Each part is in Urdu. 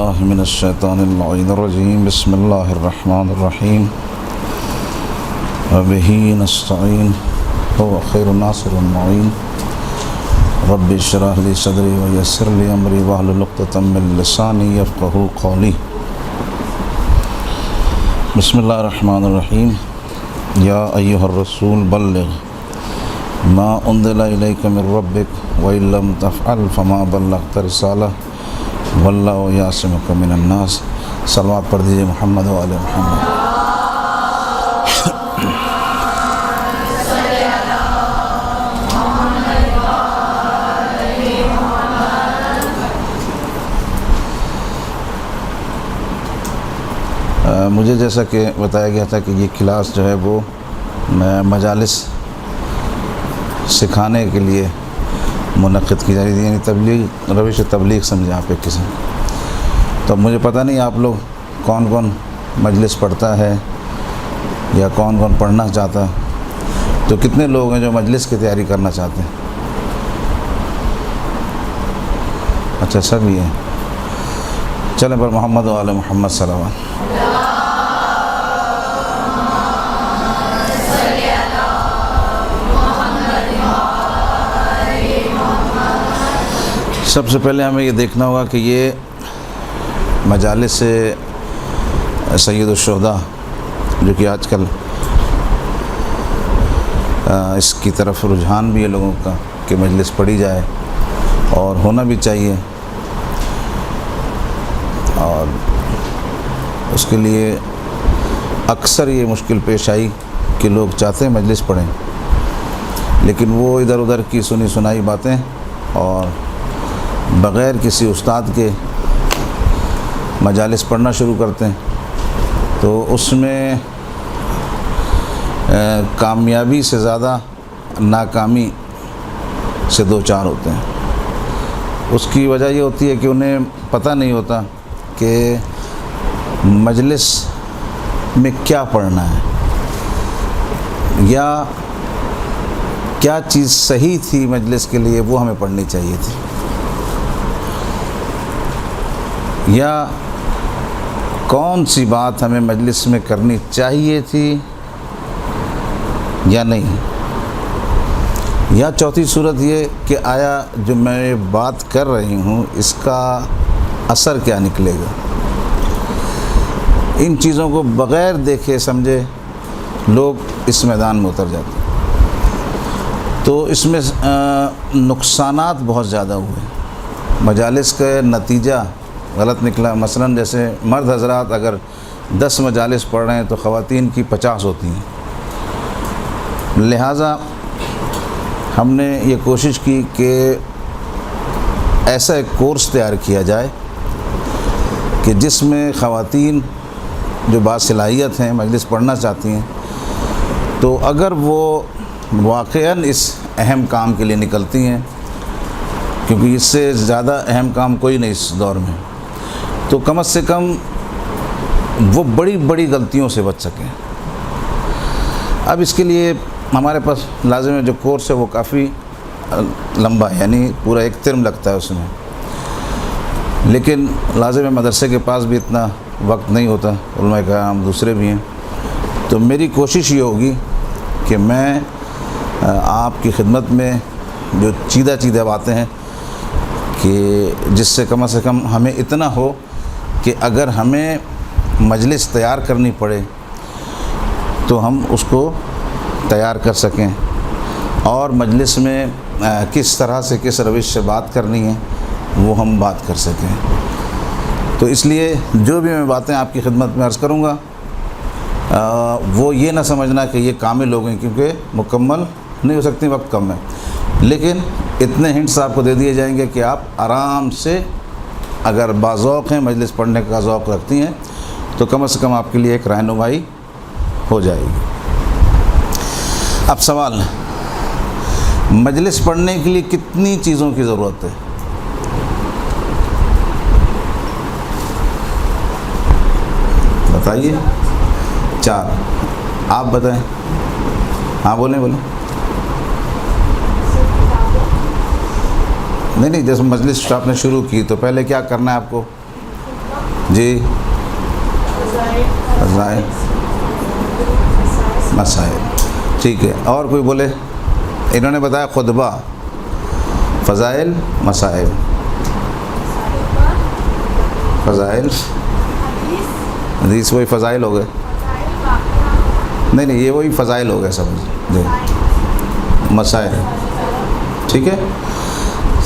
باللہ من الشیطان اللعین الرجیم بسم اللہ الرحمن الرحیم وبہ نستعین هو خیر الناصر والمعین رب اشرح لی صدری ویسر لی امری واحلل عقدۃ من لسانی یفقہوا قولی بسم اللہ الرحمن الرحیم یا ایہا الرسول بلغ ما انزل الیک من ربک وإن لم تفعل فما بلغت رسالہ واللہ یعصمک من الناس۔ صلوات پڑھ دیجیے محمد و آل محمد۔ مجھے جیسا کہ بتایا گیا تھا کہ یہ کلاس جو ہے وہ مجالس سکھانے کے لیے منعقد کی جا رہی تھی، یعنی تبلیغ، روش تبلیغ سمجھیں آپ ایک قسم۔ تو مجھے پتہ نہیں آپ لوگ کون کون مجلس پڑھتا ہے یا کون کون پڑھنا چاہتا ہے، تو کتنے لوگ ہیں جو مجلس کی تیاری کرنا چاہتے ہیں؟ اچھا سب یہ ہیں، چلیں پر محمد و آل محمد صلوات۔ سب سے پہلے ہمیں یہ دیکھنا ہوگا کہ یہ مجالس سے سید الشہداء جو کہ آج کل اس کی طرف رجحان بھی ہے لوگوں کا کہ مجلس پڑھی جائے اور ہونا بھی چاہیے، اور اس کے لیے اکثر یہ مشکل پیش آئی کہ لوگ چاہتے ہیں مجلس پڑھیں لیکن وہ ادھر ادھر کی سنی سنائی باتیں اور بغیر کسی استاد کے مجالس پڑھنا شروع کرتے ہیں، تو اس میں کامیابی سے زیادہ ناکامی سے دو چار ہوتے ہیں۔ اس کی وجہ یہ ہوتی ہے کہ انہیں پتہ نہیں ہوتا کہ مجلس میں کیا پڑھنا ہے یا کیا چیز صحیح تھی مجلس کے لیے، وہ ہمیں پڑھنی چاہیے تھی، یا کون سی بات ہمیں مجلس میں کرنی چاہیے تھی یا نہیں، یا چوتھی صورت یہ کہ آیا جو میں بات کر رہی ہوں اس کا اثر کیا نکلے گا۔ ان چیزوں کو بغیر دیکھے سمجھے لوگ اس میدان میں اتر جاتے ہیں، تو اس میں نقصانات بہت زیادہ ہوئے، مجالس کا نتیجہ غلط نکلا۔ مثلا جیسے مرد حضرات اگر 10 مجالس پڑھ رہے ہیں تو خواتین کی 50 ہوتی ہیں، لہٰذا ہم نے یہ کوشش کی کہ ایسا ایک کورس تیار کیا جائے کہ جس میں خواتین جو باصلاحیت ہیں مجلس پڑھنا چاہتی ہیں، تو اگر وہ واقعاً اس اہم کام کے لیے نکلتی ہیں، کیونکہ اس سے زیادہ اہم کام کوئی نہیں اس دور میں، تو کم از کم وہ بڑی بڑی غلطیوں سے بچ سکیں۔ اب اس کے لیے ہمارے پاس لازم ہے جو کورس ہے وہ کافی لمبا ہے، یعنی پورا ایک ترم لگتا ہے اس میں، لیکن لازم ہے مدرسے کے پاس بھی اتنا وقت نہیں ہوتا، علماء کرام دوسرے بھی ہیں، تو میری کوشش یہ ہوگی کہ میں آپ کی خدمت میں جو چیدہ باتیں ہیں کہ جس سے کم ہمیں اتنا ہو کہ اگر ہمیں مجلس تیار کرنی پڑے تو ہم اس کو تیار کر سکیں، اور مجلس میں کس طرح سے کس روش سے بات کرنی ہے وہ ہم بات کر سکیں۔ تو اس لیے جو بھی میں باتیں آپ کی خدمت میں عرض کروں گا وہ یہ نہ سمجھنا کہ یہ کامل لوگ ہیں، کیونکہ مکمل نہیں ہو سکتی، وقت کم ہے، لیکن اتنے ہنٹس آپ کو دے دیے جائیں گے کہ آپ آرام سے اگر باذوق ہیں، مجلس پڑھنے کا ذوق رکھتی ہیں، تو کم از کم آپ کے لیے ایک رہنمائی ہو جائے گی۔ اب سوال، مجلس پڑھنے کے لیے کتنی چیزوں کی ضرورت ہے؟ بتائیے، 4 آپ بتائیں۔ ہاں بولیں۔ نہیں جیسے مجلس آپ نے شروع کی تو پہلے کیا کرنا ہے آپ کو؟ جی فضائل مسائل، ٹھیک ہے. اور کوئی بولے؟ انہوں نے بتایا خطبہ، فضائل مسائل، فضائل حدیث وہی فضائل ہو گئے. نہیں یہ وہی فضائل ہو گئے سب جی، مسائل. ٹھیک ہے،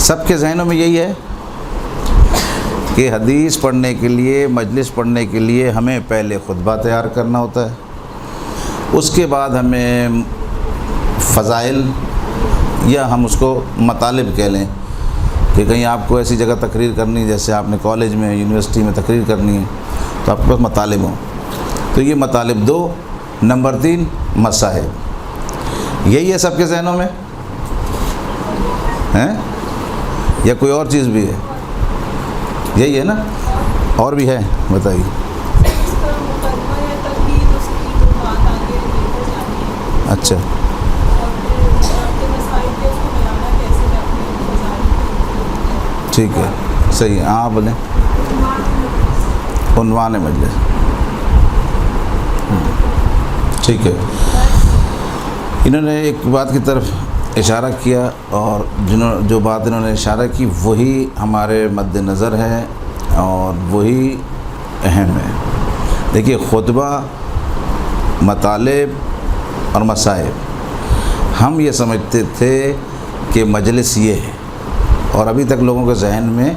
سب کے ذہنوں میں یہی ہے کہ حدیث پڑھنے کے لیے، مجلس پڑھنے کے لیے ہمیں پہلے خطبہ تیار کرنا ہوتا ہے، اس کے بعد ہمیں فضائل یا ہم اس کو مطالب کہہ لیں کہ کہیں آپ کو ایسی جگہ تقریر کرنی، جیسے آپ نے کالج میں یونیورسٹی میں تقریر کرنی ہے تو آپ کے پاس مطالب ہوں. تو یہ مطالب 2. نمبر 3 مصاحب. یہی ہے سب کے ذہنوں میں ہیں یا کوئی اور چیز بھی ہے؟ یہی ہے نا؟ اور بھی ہے؟ بتائیے. اچھا ٹھیک ہے، صحیح ہے. ہاں بولیں. عنوان مجلس، ٹھیک ہے. انہوں نے ایک بات کی طرف اشارہ کیا، اور جو بات انہوں نے اشارہ کی وہی ہمارے مد نظر ہے اور وہی اہم ہے. دیکھیے، خطبہ، مطالب اور مصائب، ہم یہ سمجھتے تھے کہ مجلس یہ ہے، اور ابھی تک لوگوں کے ذہن میں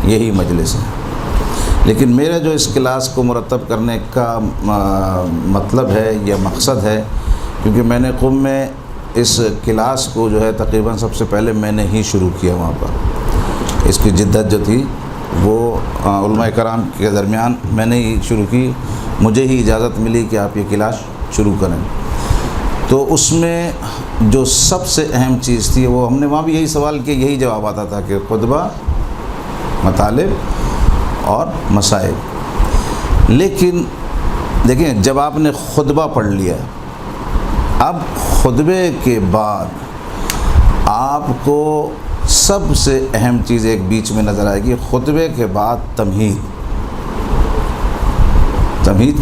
یہی مجلس ہے. لیکن میرا جو اس کلاس کو مرتب کرنے کا مطلب ہے یا مقصد ہے، کیونکہ میں نے قم میں اس کلاس کو جو ہے تقریباً سب سے پہلے میں نے ہی شروع کیا. وہاں پر اس کی جدت جو تھی وہ علماء کرام کے درمیان میں نے ہی شروع کی، مجھے ہی اجازت ملی کہ آپ یہ کلاس شروع کریں. تو اس میں جو سب سے اہم چیز تھی وہ ہم نے وہاں بھی یہی سوال کیا، یہی جواب آتا تھا کہ خطبہ، مطالب اور مصائب. لیکن دیکھیں، جب آپ نے خطبہ پڑھ لیا، اب خطبے کے بعد آپ کو سب سے اہم چیز ایک بیچ میں نظر آئے گی. خطبے کے بعد تمہید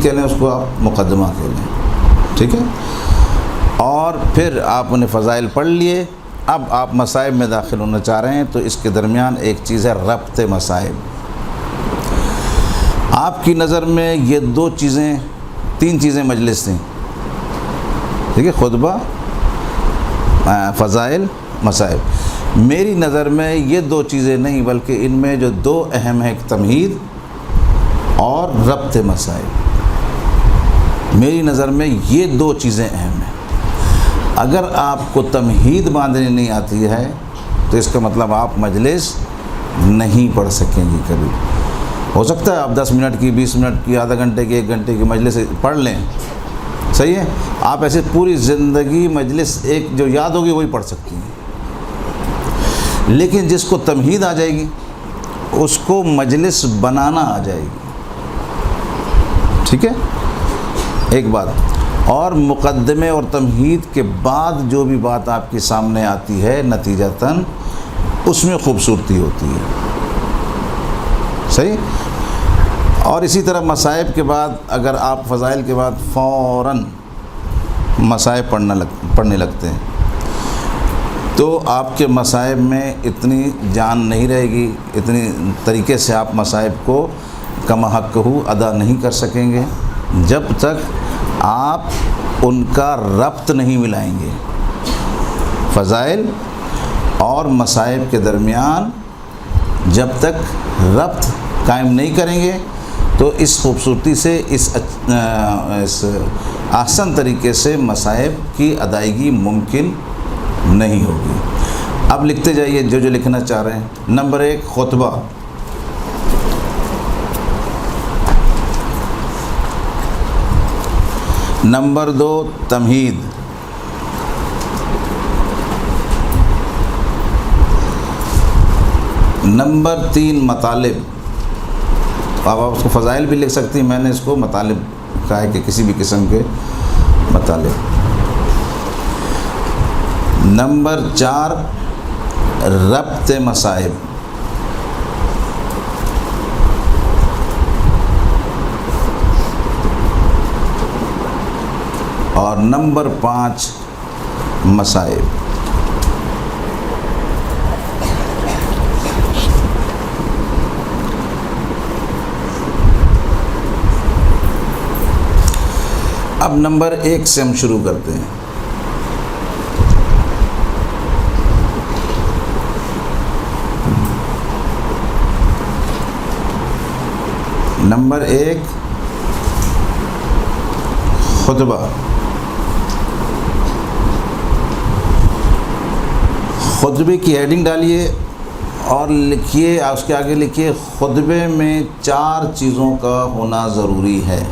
کہہ لیں اس کو، آپ مقدمہ کہہ لیں، ٹھیک ہے. اور پھر آپ نے فضائل پڑھ لیے، اب آپ مصائب میں داخل ہونا چاہ رہے ہیں، تو اس کے درمیان ایک چیز ہے ربط مصائب. آپ کی نظر میں یہ 3 چیزیں مجلس تھیں، ٹھیک ہے، خطبہ، فضائل، مصائب. میری نظر میں یہ 2 چیزیں نہیں، بلکہ ان میں جو 2 اہم ہیں، ایک تمہید اور ربط مصائب. میری نظر میں یہ 2 چیزیں اہم ہیں. اگر آپ کو تمہید باندھنی نہیں آتی ہے تو اس کا مطلب آپ مجلس نہیں پڑھ سکیں گی کبھی. ہو سکتا ہے آپ 10 منٹ کی، 20 منٹ کی، آدھا گھنٹے کی، 1 گھنٹے کی مجلس پڑھ لیں، صحیح ہے. آپ ایسے پوری زندگی مجلس ایک جو یاد ہوگی وہی پڑھ سکتی ہیں. لیکن جس کو تمہید آ جائے گی اس کو مجلس بنانا آ جائے گی، ٹھیک ہے. ایک بات اور، مقدمے اور تمہید کے بعد جو بھی بات آپ کے سامنے آتی ہے نتیجتاً اس میں خوبصورتی ہوتی ہے، صحیح. اور اسی طرح مصائب کے بعد، اگر آپ فضائل کے بعد فوراً مصائب پڑھنے لگتے ہیں تو آپ کے مصائب میں اتنی جان نہیں رہے گی، اتنی طریقے سے آپ مصائب کو کما حق ادا نہیں کر سکیں گے جب تک آپ ان کا ربط نہیں ملائیں گے. فضائل اور مصائب کے درمیان جب تک ربط قائم نہیں کریں گے تو اس خوبصورتی سے، اس احسن طریقے سے مصائب کی ادائیگی ممکن نہیں ہوگی. اب لکھتے جائیے جو لکھنا چاہ رہے ہیں. نمبر 1 خطبہ، نمبر 2 تمہید، نمبر 3 مطالب. آپ اس کو فضائل بھی لکھ سکتی ہیں، میں نے اس کو مطالب کہا ہے کہ کسی بھی قسم کے مطالب. نمبر 4 ربط مصائب. اور نمبر 5 مصائب۔ اب نمبر 1 سے ہم شروع کرتے ہیں۔ نمبر 1 خطبہ۔ خطبے کی ہیڈنگ ڈالیے اور لکھیے، اس کے آگے لکھیے خطبے میں 4 چیزوں کا ہونا ضروری ہے۔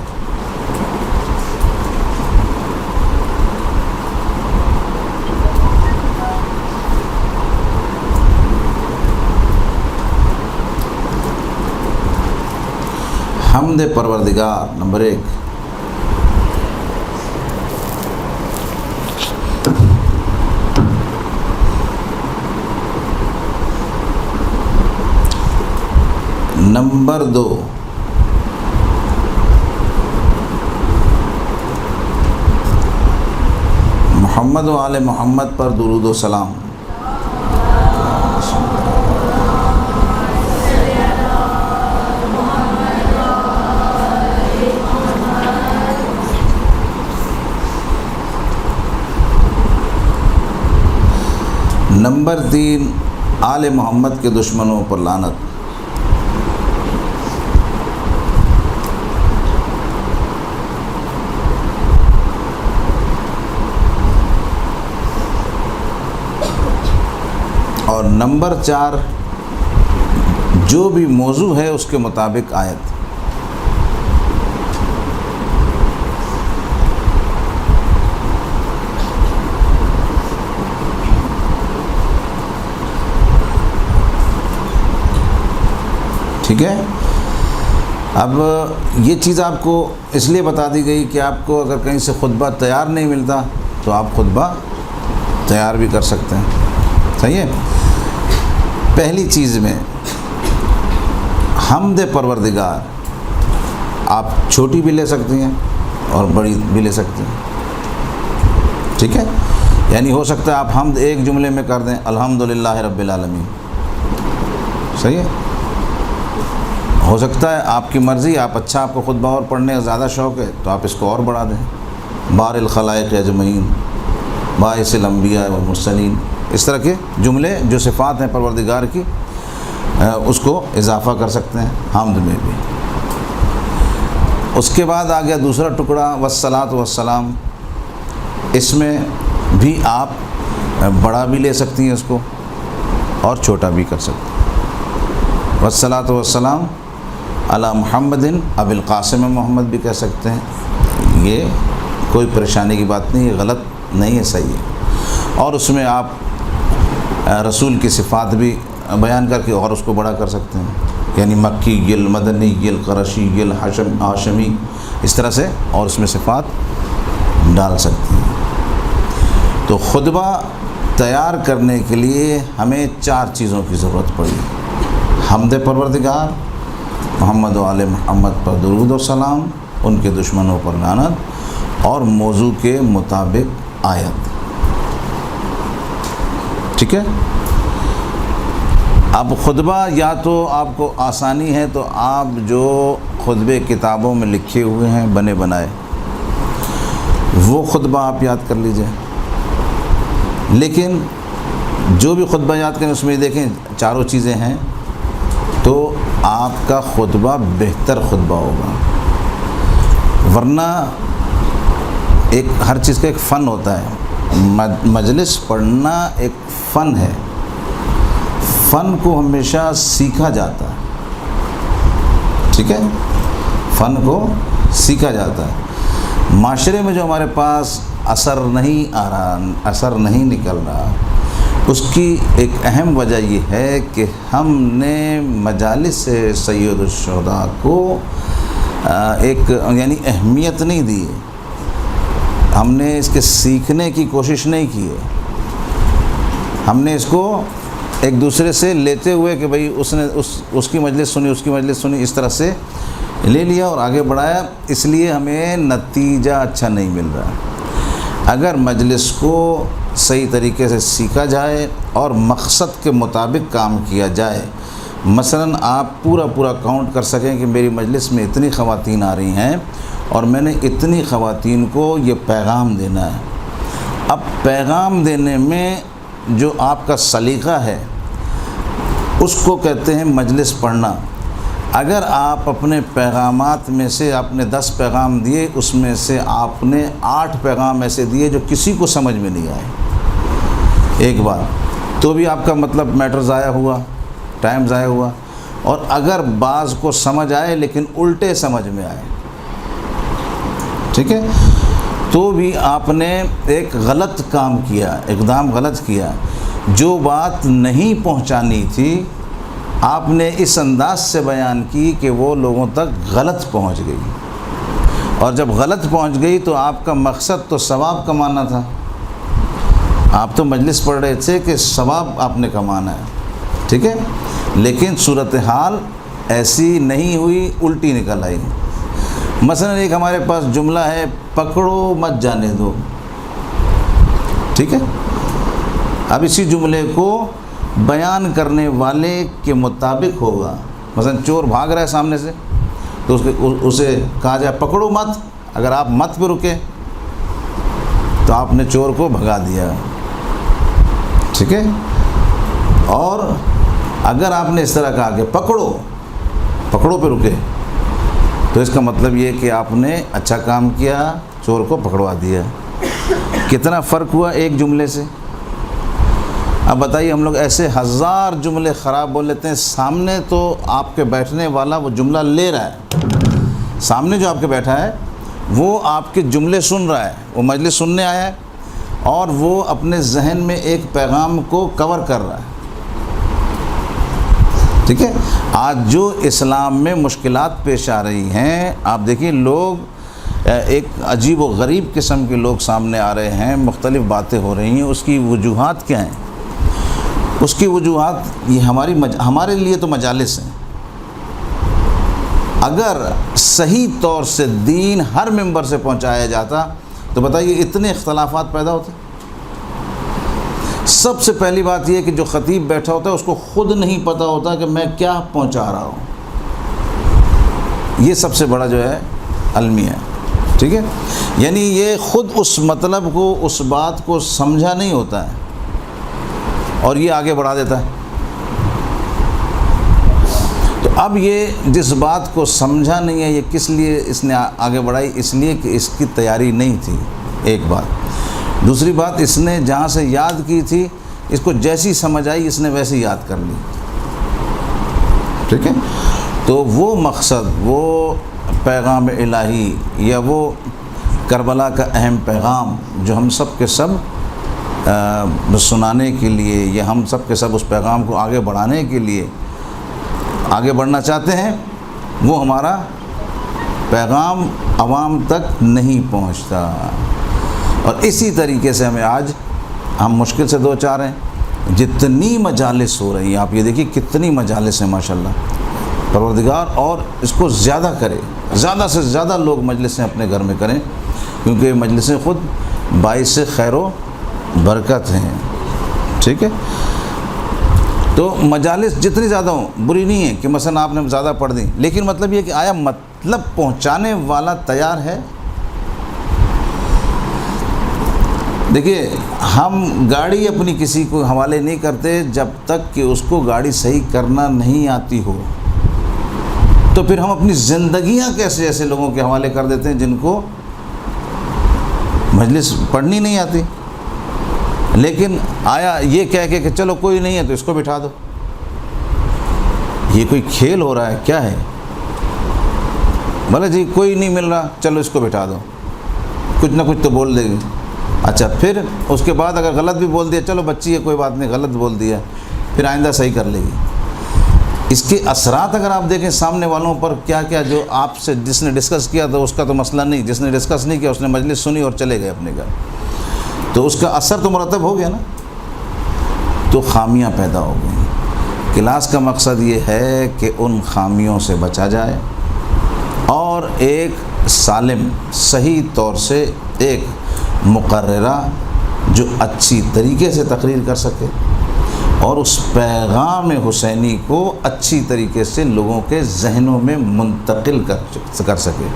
حمد پروردگار نمبر 1، نمبر 2 محمد و آل محمد پر درود و سلام۔ نمبر 3 آل محمد کے دشمنوں پر لعنت۔ اور نمبر 4 جو بھی موضوع ہے اس کے مطابق آیت۔ ٹھیک ہے، اب یہ چیز آپ کو اس لیے بتا دی گئی کہ آپ کو اگر کہیں سے خطبہ تیار نہیں ملتا تو آپ خطبہ تیار بھی کر سکتے ہیں۔ صحیح ہے، پہلی چیز میں حمد پروردگار آپ چھوٹی بھی لے سکتی ہیں اور بڑی بھی لے سکتے ہیں۔ ٹھیک ہے، یعنی ہو سکتا ہے آپ حمد ایک جملے میں کر دیں، الحمدللہ رب العالمین۔ صحیح ہے، ہو سکتا ہے آپ کی مرضی، آپ کو خطبہ اور پڑھنے کا زیادہ شوق ہے تو آپ اس کو اور بڑھا دیں، بار الخلائق اجمعین، باعث الانبیاء والمرسلین، اس طرح کے جملے جو صفات ہیں پروردگار کی اس کو اضافہ کر سکتے ہیں حمد میں بھی۔ اس کے بعد آ گیا دوسرا ٹکڑا والصلاۃ والسلام، اس میں بھی آپ بڑا بھی لے سکتی ہیں اس کو اور چھوٹا بھی کر سکتے ہیں۔ والصلاۃ والسلام علی محمد ابی القاسم محمد بھی کہہ سکتے ہیں، یہ کوئی پریشانی کی بات نہیں، یہ غلط نہیں ہے، صحیح ہے۔ اور اس میں آپ رسول کی صفات بھی بیان کر کے اور اس کو بڑا کر سکتے ہیں، یعنی مکی، المدنی، القرشی، الہاشمی، اس طرح سے اور اس میں صفات ڈال سکتے ہیں۔ تو خطبہ تیار کرنے کے لیے ہمیں 4 چیزوں کی ضرورت پڑی: حمد پروردگار، محمد و آل محمد پر درود و سلام، ان کے دشمنوں پر لعنت، اور موضوع کے مطابق آیت۔ ٹھیک ہے، اب خطبہ یا تو آپ کو آسانی ہے تو آپ جو خطبے کتابوں میں لکھے ہوئے ہیں بنے بنائے وہ خطبہ آپ یاد کر لیجئے، لیکن جو بھی خطبہ یاد کریں اس میں دیکھیں 4 چیزیں ہیں تو آپ کا خطبہ بہتر خطبہ ہوگا، ورنہ ہر چیز کا ایک فن ہوتا ہے، مجلس پڑھنا ایک فن ہے، فن کو ہمیشہ سیکھا جاتا ہے۔ ٹھیک ہے، فن کو سیکھا جاتا ہے۔ معاشرے میں جو ہمارے پاس اثر نہیں آ رہا، اثر نہیں نکل رہا، اس کی ایک اہم وجہ یہ ہے کہ ہم نے مجالس سید الشہداء کو ایک یعنی اہمیت نہیں دی ہے، ہم نے اس کے سیکھنے کی کوشش نہیں کی ہے، ہم نے اس کو ایک دوسرے سے لیتے ہوئے کہ بھئی اس نے اس کی مجلس سنی، اس کی مجلس سنی، اس طرح سے لے لیا اور آگے بڑھایا، اس لیے ہمیں نتیجہ اچھا نہیں مل رہا۔ اگر مجلس کو صحیح طریقے سے سیکھا جائے اور مقصد کے مطابق کام کیا جائے، مثلا آپ پورا کاؤنٹ کر سکیں کہ میری مجلس میں اتنی خواتین آ رہی ہیں اور میں نے اتنی خواتین کو یہ پیغام دینا ہے۔ اب پیغام دینے میں جو آپ کا سلیقہ ہے اس کو کہتے ہیں مجلس پڑھنا۔ اگر آپ اپنے پیغامات میں سے آپ نے 10 پیغام دیے، اس میں سے آپ نے 8 پیغام ایسے دیے جو کسی کو سمجھ میں نہیں آئے ایک بار، تو بھی آپ کا مطلب میٹر ضائع ہوا، ٹائم ضائع ہوا۔ اور اگر بعض کو سمجھ آئے لیکن الٹے سمجھ میں آئے، ٹھیک ہے، تو بھی آپ نے ایک غلط کام کیا، اقدام غلط کیا۔ جو بات نہیں پہنچانی تھی آپ نے اس انداز سے بیان کی کہ وہ لوگوں تک غلط پہنچ گئی، اور جب غلط پہنچ گئی تو آپ کا مقصد تو ثواب کمانا تھا، آپ تو مجلس پڑھ رہے تھے کہ ثواب آپ نے کمانا ہے، ٹھیک ہے، لیکن صورتحال ایسی نہیں ہوئی، الٹی نکل آئی۔ مثلا ایک ہمارے پاس جملہ ہے، پکڑو مت جانے دو، ٹھیک ہے۔ اب اسی جملے کو بیان کرنے والے کے مطابق ہوگا، مثلا چور بھاگ رہا ہے سامنے سے تو اسے کہا جائے پکڑو مت، اگر آپ مت پہ رکے تو آپ نے چور کو بھگا دیا، ٹھیک ہے۔ اور اگر آپ نے اس طرح کہا کہ پکڑو پہ رکے تو اس کا مطلب یہ کہ آپ نے اچھا کام کیا، چور کو پکڑوا دیا۔ کتنا فرق ہوا ایک جملے سے۔ اب بتائیے، ہم لوگ ایسے 1000 جملے خراب بول لیتے ہیں، سامنے تو آپ کے بیٹھنے والا وہ جملہ لے رہا ہے، سامنے جو آپ کے بیٹھا ہے وہ آپ کے جملے سن رہا ہے، وہ مجلس سننے آیا ہے اور وہ اپنے ذہن میں ایک پیغام کو کور کر رہا ہے، ٹھیک ہے۔ آج جو اسلام میں مشکلات پیش آ رہی ہیں، آپ دیکھیں لوگ ایک عجیب و غریب قسم کے لوگ سامنے آ رہے ہیں، مختلف باتیں ہو رہی ہیں۔ اس کی وجوہات کیا ہیں؟ اس کی وجوہات یہ ہمارے لیے تو مجالس ہیں۔ اگر صحیح طور سے دین ہر ممبر سے پہنچایا جاتا تو بتائیے اتنے اختلافات پیدا ہوتے۔ سب سے پہلی بات یہ کہ جو خطیب بیٹھا ہوتا ہے اس کو خود نہیں پتہ ہوتا کہ میں کیا پہنچا رہا ہوں، یہ سب سے بڑا جو ہے المیہ ہے، ٹھیک ہے۔ یعنی یہ خود اس مطلب کو، اس بات کو سمجھا نہیں ہوتا ہے اور یہ آگے بڑھا دیتا ہے۔ تو اب یہ جس بات کو سمجھا نہیں ہے، یہ کس لیے اس نے آگے بڑھائی؟ اس لیے کہ اس کی تیاری نہیں تھی، ایک بات۔ دوسری بات، اس نے جہاں سے یاد کی تھی، اس کو جیسی سمجھ آئی اس نے ویسی یاد کر لی، ٹھیک ہے۔ تو وہ مقصد، وہ پیغام الہی یا وہ کربلا کا اہم پیغام جو ہم سب کے سب سنانے کے لیے یا ہم سب کے سب اس پیغام کو آگے بڑھانے کے لیے آگے بڑھنا چاہتے ہیں، وہ ہمارا پیغام عوام تک نہیں پہنچتا۔ اور اسی طریقے سے ہم مشکل سے دو چار ہیں۔ جتنی مجالس ہو رہی ہیں، آپ یہ دیکھیے کتنی مجالس ہیں ماشاءاللہ، پروردگار اور اس کو زیادہ کرے، زیادہ سے زیادہ لوگ مجلسیں اپنے گھر میں کریں، کیونکہ مجلسیں خود باعث خیر و برکت ہیں، ٹھیک ہے۔ تو مجالس جتنی زیادہ ہوں بری نہیں ہے کہ مثلا آپ نے زیادہ پڑھ دیں، لیکن مطلب یہ کہ آیا مطلب پہنچانے والا تیار ہے؟ دیکھیے، ہم گاڑی اپنی کسی کو حوالے نہیں کرتے جب تک کہ اس کو گاڑی صحیح کرنا نہیں آتی ہو۔ تو پھر ہم اپنی زندگیاں کیسے ایسے لوگوں کے حوالے کر دیتے ہیں جن کو مجلس پڑھنی نہیں آتی؟ لیکن آیا یہ کہہ کے کہ چلو کوئی نہیں ہے تو اس کو بٹھا دو، یہ کوئی کھیل ہو رہا ہے کیا ہے؟ بھلے جی کوئی نہیں مل رہا، چلو اس کو بٹھا دو، کچھ نہ کچھ تو بول دے گی۔ اچھا، پھر اس کے بعد اگر غلط بھی بول دیا، چلو بچی ہے کوئی بات نہیں، غلط بول دیا، پھر آئندہ صحیح کر لے گی۔ اس کے اثرات اگر آپ دیکھیں سامنے والوں پر کیا کیا، جو آپ سے جس نے ڈسکس کیا تھا اس کا تو مسئلہ نہیں، جس نے ڈسکس نہیں کیا اس نے مجلس سنی اور چلے گئے اپنے گھر، تو اس کا اثر تو مرتب ہو گیا نا، تو خامیاں پیدا ہو گئیں۔ کلاس کا مقصد یہ ہے کہ ان خامیوں سے بچا جائے اور ایک سالم صحیح طور سے ایک مقررہ جو اچھی طریقے سے تقریر کر سکے اور اس پیغام حسینی کو اچھی طریقے سے لوگوں کے ذہنوں میں منتقل کر سکے۔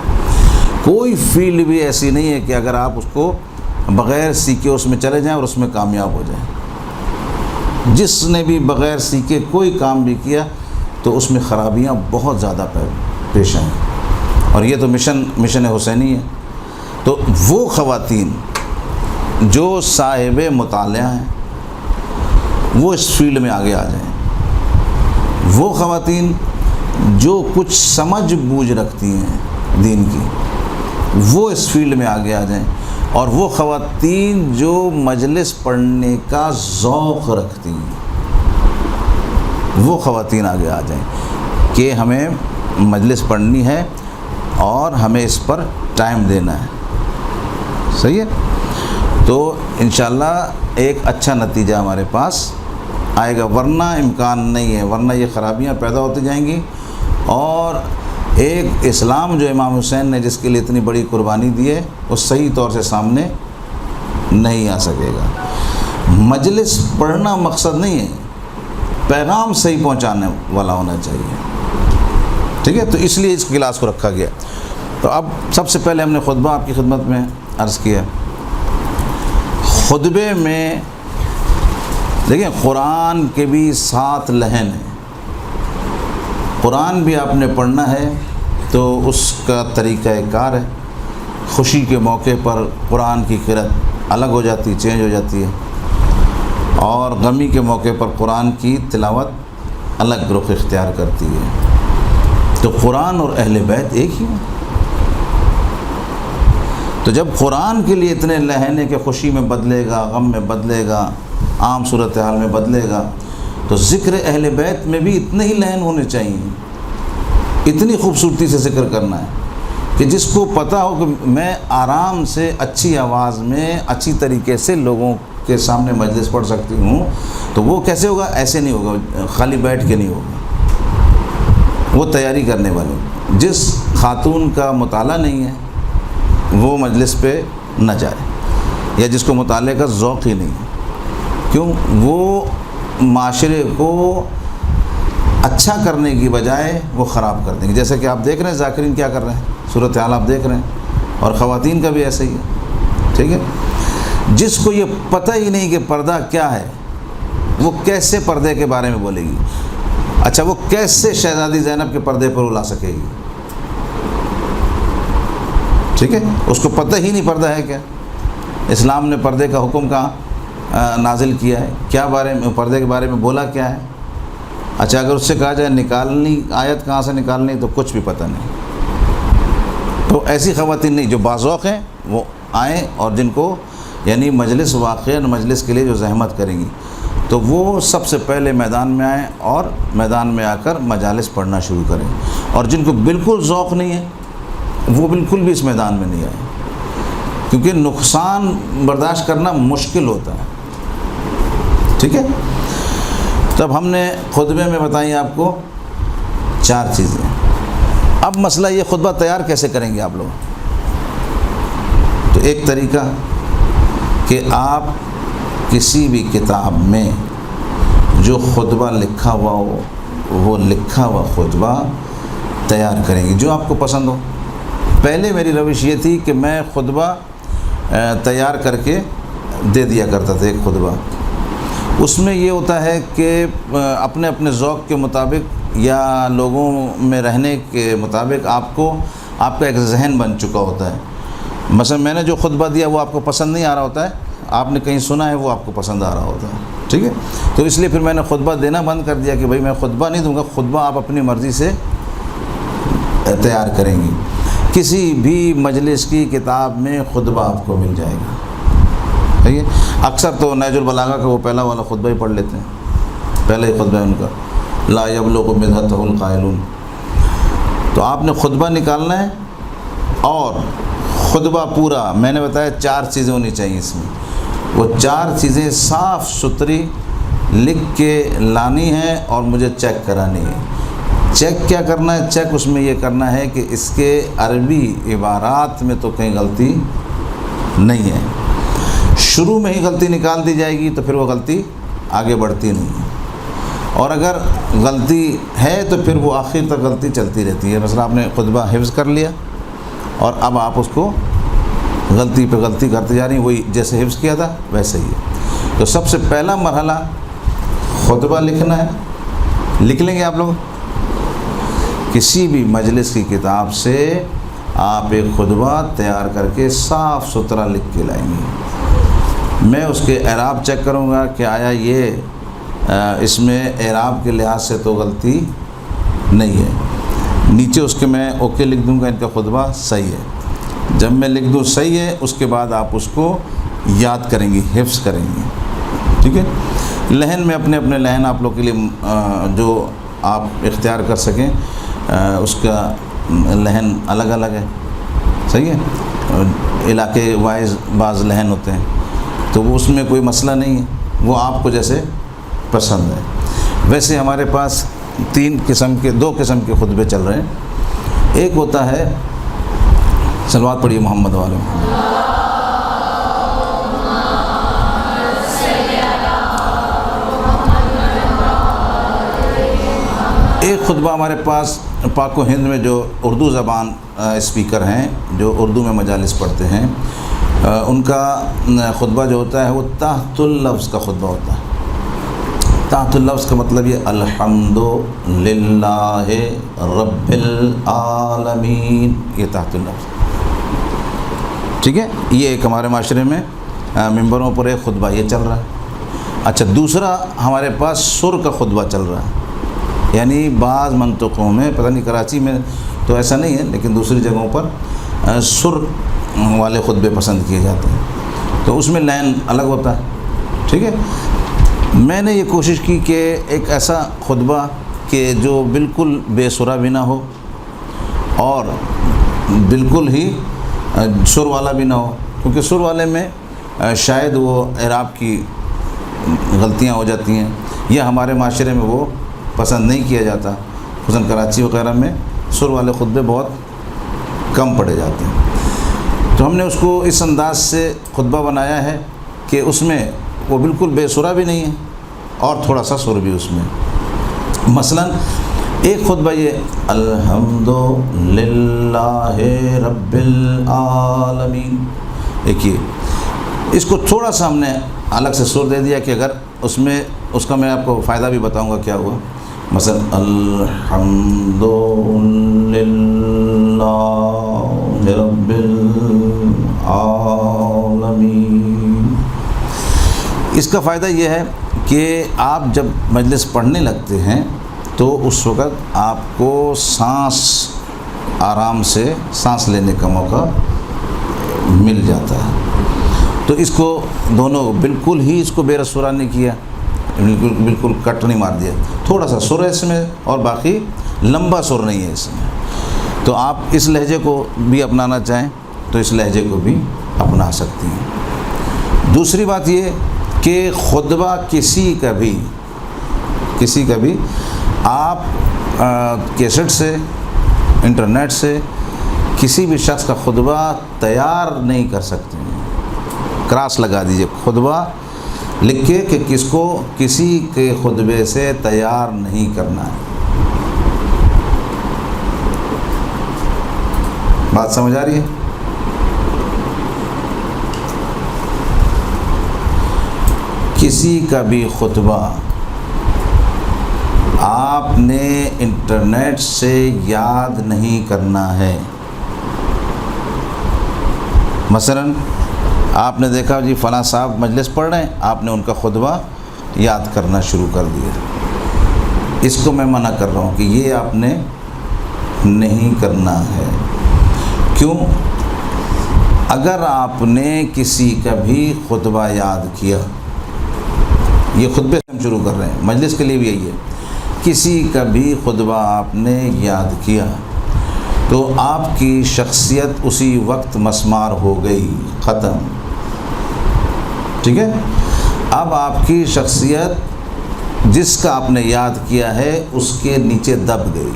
کوئی فیلڈ بھی ایسی نہیں ہے کہ اگر آپ اس کو بغیر سیکھے اس میں چلے جائیں اور اس میں کامیاب ہو جائیں۔ جس نے بھی بغیر سیکھے کوئی کام بھی کیا تو اس میں خرابیاں بہت زیادہ پیش آئیں، اور یہ تو مشن حسینی ہے۔ تو وہ خواتین جو صاحب مطالعہ ہیں وہ اس فیلڈ میں آگے آ جائیں، وہ خواتین جو کچھ سمجھ بوجھ رکھتی ہیں دین کی وہ اس فیلڈ میں آگے آ جائیں، اور وہ خواتین جو مجلس پڑھنے کا ذوق رکھتی ہیں وہ خواتین آگے آ جائیں کہ ہمیں مجلس پڑھنی ہے اور ہمیں اس پر ٹائم دینا ہے۔ صحیح ہے؟ تو انشاءاللہ ایک اچھا نتیجہ ہمارے پاس آئے گا، ورنہ امکان نہیں ہے، ورنہ یہ خرابیاں پیدا ہوتی جائیں گی، اور ایک اسلام جو امام حسین نے جس کے لیے اتنی بڑی قربانی دی ہے وہ صحیح طور سے سامنے نہیں آ سکے گا۔ مجلس پڑھنا مقصد نہیں ہے، پیغام صحیح پہنچانے والا ہونا چاہیے، ٹھیک ہے؟ تو اس لیے اس کلاس کو رکھا گیا۔ تو اب سب سے پہلے ہم نے خطبہ آپ کی خدمت میں عرض کیا۔ خطبے میں دیکھیں قرآن کے بھی 7 لحن ہیں، قرآن بھی آپ نے پڑھنا ہے تو اس کا طریقہ کار ہے۔ خوشی کے موقع پر قرآن کی قرأت الگ ہو جاتی، چینج ہو جاتی ہے، اور غمی کے موقع پر قرآن کی تلاوت الگ رخ اختیار کرتی ہے۔ تو قرآن اور اہل بیت ایک ہی ہیں۔ تو جب قرآن کے لیے اتنے لحن ہیں کہ خوشی میں بدلے گا، غم میں بدلے گا، عام صورتحال میں بدلے گا، تو ذکر اہل بیت میں بھی اتنے ہی لحن ہونے چاہیے، اتنی خوبصورتی سے ذکر کرنا ہے کہ جس کو پتہ ہو کہ میں آرام سے اچھی آواز میں اچھی طریقے سے لوگوں کے سامنے مجلس پڑھ سکتی ہوں۔ تو وہ کیسے ہوگا؟ ایسے نہیں ہوگا، خالی بیٹھ کے نہیں ہوگا، وہ تیاری کرنے والے۔ جس خاتون کا مطالعہ نہیں ہے وہ مجلس پہ نہ جائے، یا جس کو مطالعے کا ذوق ہی نہیں ہے، کیوں؟ وہ معاشرے کو اچھا کرنے کی بجائے وہ خراب کر دیں گے۔ جیسے کہ آپ دیکھ رہے ہیں ذاکرین کیا کر رہے ہیں، صورتحال آپ دیکھ رہے ہیں، اور خواتین کا بھی ایسا ہی ہے، ٹھیک ہے؟ جس کو یہ پتہ ہی نہیں کہ پردہ کیا ہے وہ کیسے پردے کے بارے میں بولے گی؟ اچھا، وہ کیسے شہزادی زینب کے پردے پر الا سکے گی؟ ٹھیک ہے، اس کو پتہ ہی نہیں پردہ ہے کیا، اسلام نے پردے کا حکم کہاں نازل کیا ہے، کیا بارے میں پردے کے بارے میں بولا کیا ہے۔ اچھا، اگر اس سے کہا جائے نکالنی آیت کہاں سے نکالنی تو کچھ بھی پتہ نہیں۔ تو ایسی خواتین نہیں، جو باذوق ہیں وہ آئیں، اور جن کو یعنی مجلس واقعہ مجلس کے لیے جو زحمت کریں گی تو وہ سب سے پہلے میدان میں آئیں اور میدان میں آ کر مجالس پڑھنا شروع کریں، اور جن کو بالکل ذوق نہیں ہے وہ بالکل بھی اس میدان میں نہیں آئیں، کیونکہ نقصان برداشت کرنا مشکل ہوتا ہے، ٹھیک ہے؟ تب ہم نے خطبے میں بتائیں آپ کو 4 چیزیں۔ اب مسئلہ یہ خطبہ تیار کیسے کریں گے آپ لوگ؟ تو ایک طریقہ کہ آپ کسی بھی کتاب میں جو خطبہ لکھا ہوا ہو وہ لکھا ہوا خطبہ تیار کریں گے جو آپ کو پسند ہو۔ پہلے میری روش یہ تھی کہ میں خطبہ تیار کر کے دے دیا کرتا تھا، ایک خطبہ۔ اس میں یہ ہوتا ہے کہ اپنے اپنے ذوق کے مطابق یا لوگوں میں رہنے کے مطابق آپ کا ایک ذہن بن چکا ہوتا ہے۔ مثلا میں نے جو خطبہ دیا وہ آپ کو پسند نہیں آ رہا ہوتا ہے، آپ نے کہیں سنا ہے وہ آپ کو پسند آ رہا ہوتا ہے، ٹھیک ہے؟ تو اس لیے پھر میں نے خطبہ دینا بند کر دیا کہ بھائی میں خطبہ نہیں دوں گا، خطبہ آپ اپنی مرضی سے تیار کریں گی۔ کسی بھی مجلس کی کتاب میں خطبہ آپ کو مل جائے گا، ٹھیک ہے؟ اکثر تو نہج البلاغہ کا وہ پہلا والا خطبہ ہی پڑھ لیتے ہیں، پہلے ہی خطبہ ہے ان کا، لا یبلغ مدحتہ القائلون۔ تو آپ نے خطبہ نکالنا ہے، اور خطبہ پورا میں نے بتایا 4 چیزیں ہونی چاہیے اس میں، وہ 4 چیزیں صاف ستھری لکھ کے لانی ہے اور مجھے چیک کرانی ہے۔ چیک کیا کرنا ہے؟ چیک اس میں یہ کرنا ہے کہ اس کے عربی عبارات میں تو کہیں غلطی نہیں ہے، شروع میں ہی غلطی نکال دی جائے گی تو پھر وہ غلطی آگے بڑھتی نہیں ہے، اور اگر غلطی ہے تو پھر وہ آخر تک غلطی چلتی رہتی ہے۔ مثلا آپ نے خطبہ حفظ کر لیا اور اب آپ اس کو غلطی پہ غلطی کرتے جا رہی ہیں، وہی جیسے حفظ کیا تھا ویسے ہی ہے۔ تو سب سے پہلا مرحلہ خطبہ لکھنا ہے۔ لکھ لیں گے آپ لوگ، کسی بھی مجلس کی کتاب سے آپ ایک خطبہ تیار کر کے صاف ستھرا لکھ کے لائیں گے۔ میں اس کے اعراب چیک کروں گا کہ آیا یہ اس میں اعراب کے لحاظ سے تو غلطی نہیں ہے، نیچے اس کے میں اوکے لکھ دوں گا، ان کا خطبہ صحیح ہے۔ جب میں لکھ دوں صحیح ہے، اس کے بعد آپ اس کو یاد کریں گی، حفظ کریں گی، ٹھیک ہے۔ لحن میں اپنے اپنے لحن آپ لوگ کے لیے جو آپ اختیار کر سکیں، اس کا لحن الگ الگ ہے، صحیح ہے، علاقے وائز بعض لحن ہوتے ہیں، تو وہ اس میں کوئی مسئلہ نہیں ہے، وہ آپ کو جیسے پسند ہے۔ ویسے ہمارے پاس دو قسم کے خطبے چل رہے ہیں۔ ایک ہوتا ہے، صلوات پڑھیے محمد والے محمد۔ ایک خطبہ ہمارے پاس پاک و ہند میں جو اردو زبان اسپیکر ہیں، جو اردو میں مجالس پڑھتے ہیں، ان کا خطبہ جو ہوتا ہے وہ تحت اللفظ کا خطبہ ہوتا ہے۔ تحت اللفظ کا مطلب یہ الحمد للہ رب العالمین، یہ تحت اللفظ، ٹھیک ہے۔ یہ ایک ہمارے معاشرے میں ممبروں پر ایک خطبہ یہ چل رہا ہے۔ اچھا، دوسرا ہمارے پاس سر کا خطبہ چل رہا ہے، یعنی بعض منطقوں میں، پتہ نہیں کراچی میں تو ایسا نہیں ہے، لیکن دوسری جگہوں پر سر والے خطبے پسند کیے جاتے ہیں، تو اس میں لائن الگ ہوتا ہے، ٹھیک ہے۔ میں نے یہ کوشش کی کہ ایک ایسا خطبہ کہ جو بالکل بے سرا بھی نہ ہو اور بالکل ہی سر والا بھی نہ ہو، کیونکہ سر والے میں شاید وہ اعراب کی غلطیاں ہو جاتی ہیں، یا ہمارے معاشرے میں وہ پسند نہیں کیا جاتا، خصوصاً کراچی وغیرہ میں سر والے خطبے بہت کم پڑے جاتے ہیں۔ تو ہم نے اس کو اس انداز سے خطبہ بنایا ہے کہ اس میں وہ بالکل بے سرا بھی نہیں ہے اور تھوڑا سا سر بھی اس میں۔ مثلاً ایک خطبہ یہ الحمد للہ رب العالمین، دیکھیے اس کو تھوڑا سا ہم نے الگ سے سر دے دیا کہ اگر اس کا میں آپ کو فائدہ بھی بتاؤں گا کیا ہوا۔ مثلا الحمد للہ رب العالمین، اس کا فائدہ یہ ہے کہ آپ جب مجلس پڑھنے لگتے ہیں تو اس وقت آپ کو آرام سے سانس لینے کا موقع مل جاتا ہے۔ تو اس کو دونوں بالکل ہی اس کو بے سرا نہیں کیا، بالکل کٹ نہیں مار دیا، تھوڑا سا سر ہے اس میں اور باقی لمبا سر نہیں ہے اس میں۔ تو آپ اس لہجے کو بھی اپنانا چاہیں تو اس لہجے کو بھی اپنا سکتی ہیں۔ دوسری بات یہ کہ خطبہ کسی کا بھی آپ کیسٹ سے، انٹرنیٹ سے کسی بھی شخص کا خطبہ تیار نہیں کر سکتے ہیں۔ کراس لگا دیجئے، خطبہ لکھ کے کہ کسی کے خطبے سے تیار نہیں کرنا ہے۔ بات سمجھ آ رہی ہے؟ کسی کا بھی خطبہ آپ نے انٹرنیٹ سے یاد نہیں کرنا ہے۔ مثلاً آپ نے دیکھا جی فلاں صاحب مجلس پڑھ رہے ہیں، آپ نے ان کا خطبہ یاد کرنا شروع کر دیا، اس کو میں منع کر رہا ہوں کہ یہ آپ نے نہیں کرنا ہے۔ کیوں؟ اگر آپ نے کسی کا بھی خطبہ یاد کیا، یہ خطبے سے ہم شروع کر رہے ہیں، مجلس کے لیے بھی یہی ہے، کسی کا بھی خطبہ آپ نے یاد کیا تو آپ کی شخصیت اسی وقت مسمار ہو گئی، ختم، ٹھیک ہے۔ اب آپ کی شخصیت جس کا آپ نے یاد کیا ہے اس کے نیچے دب گئی۔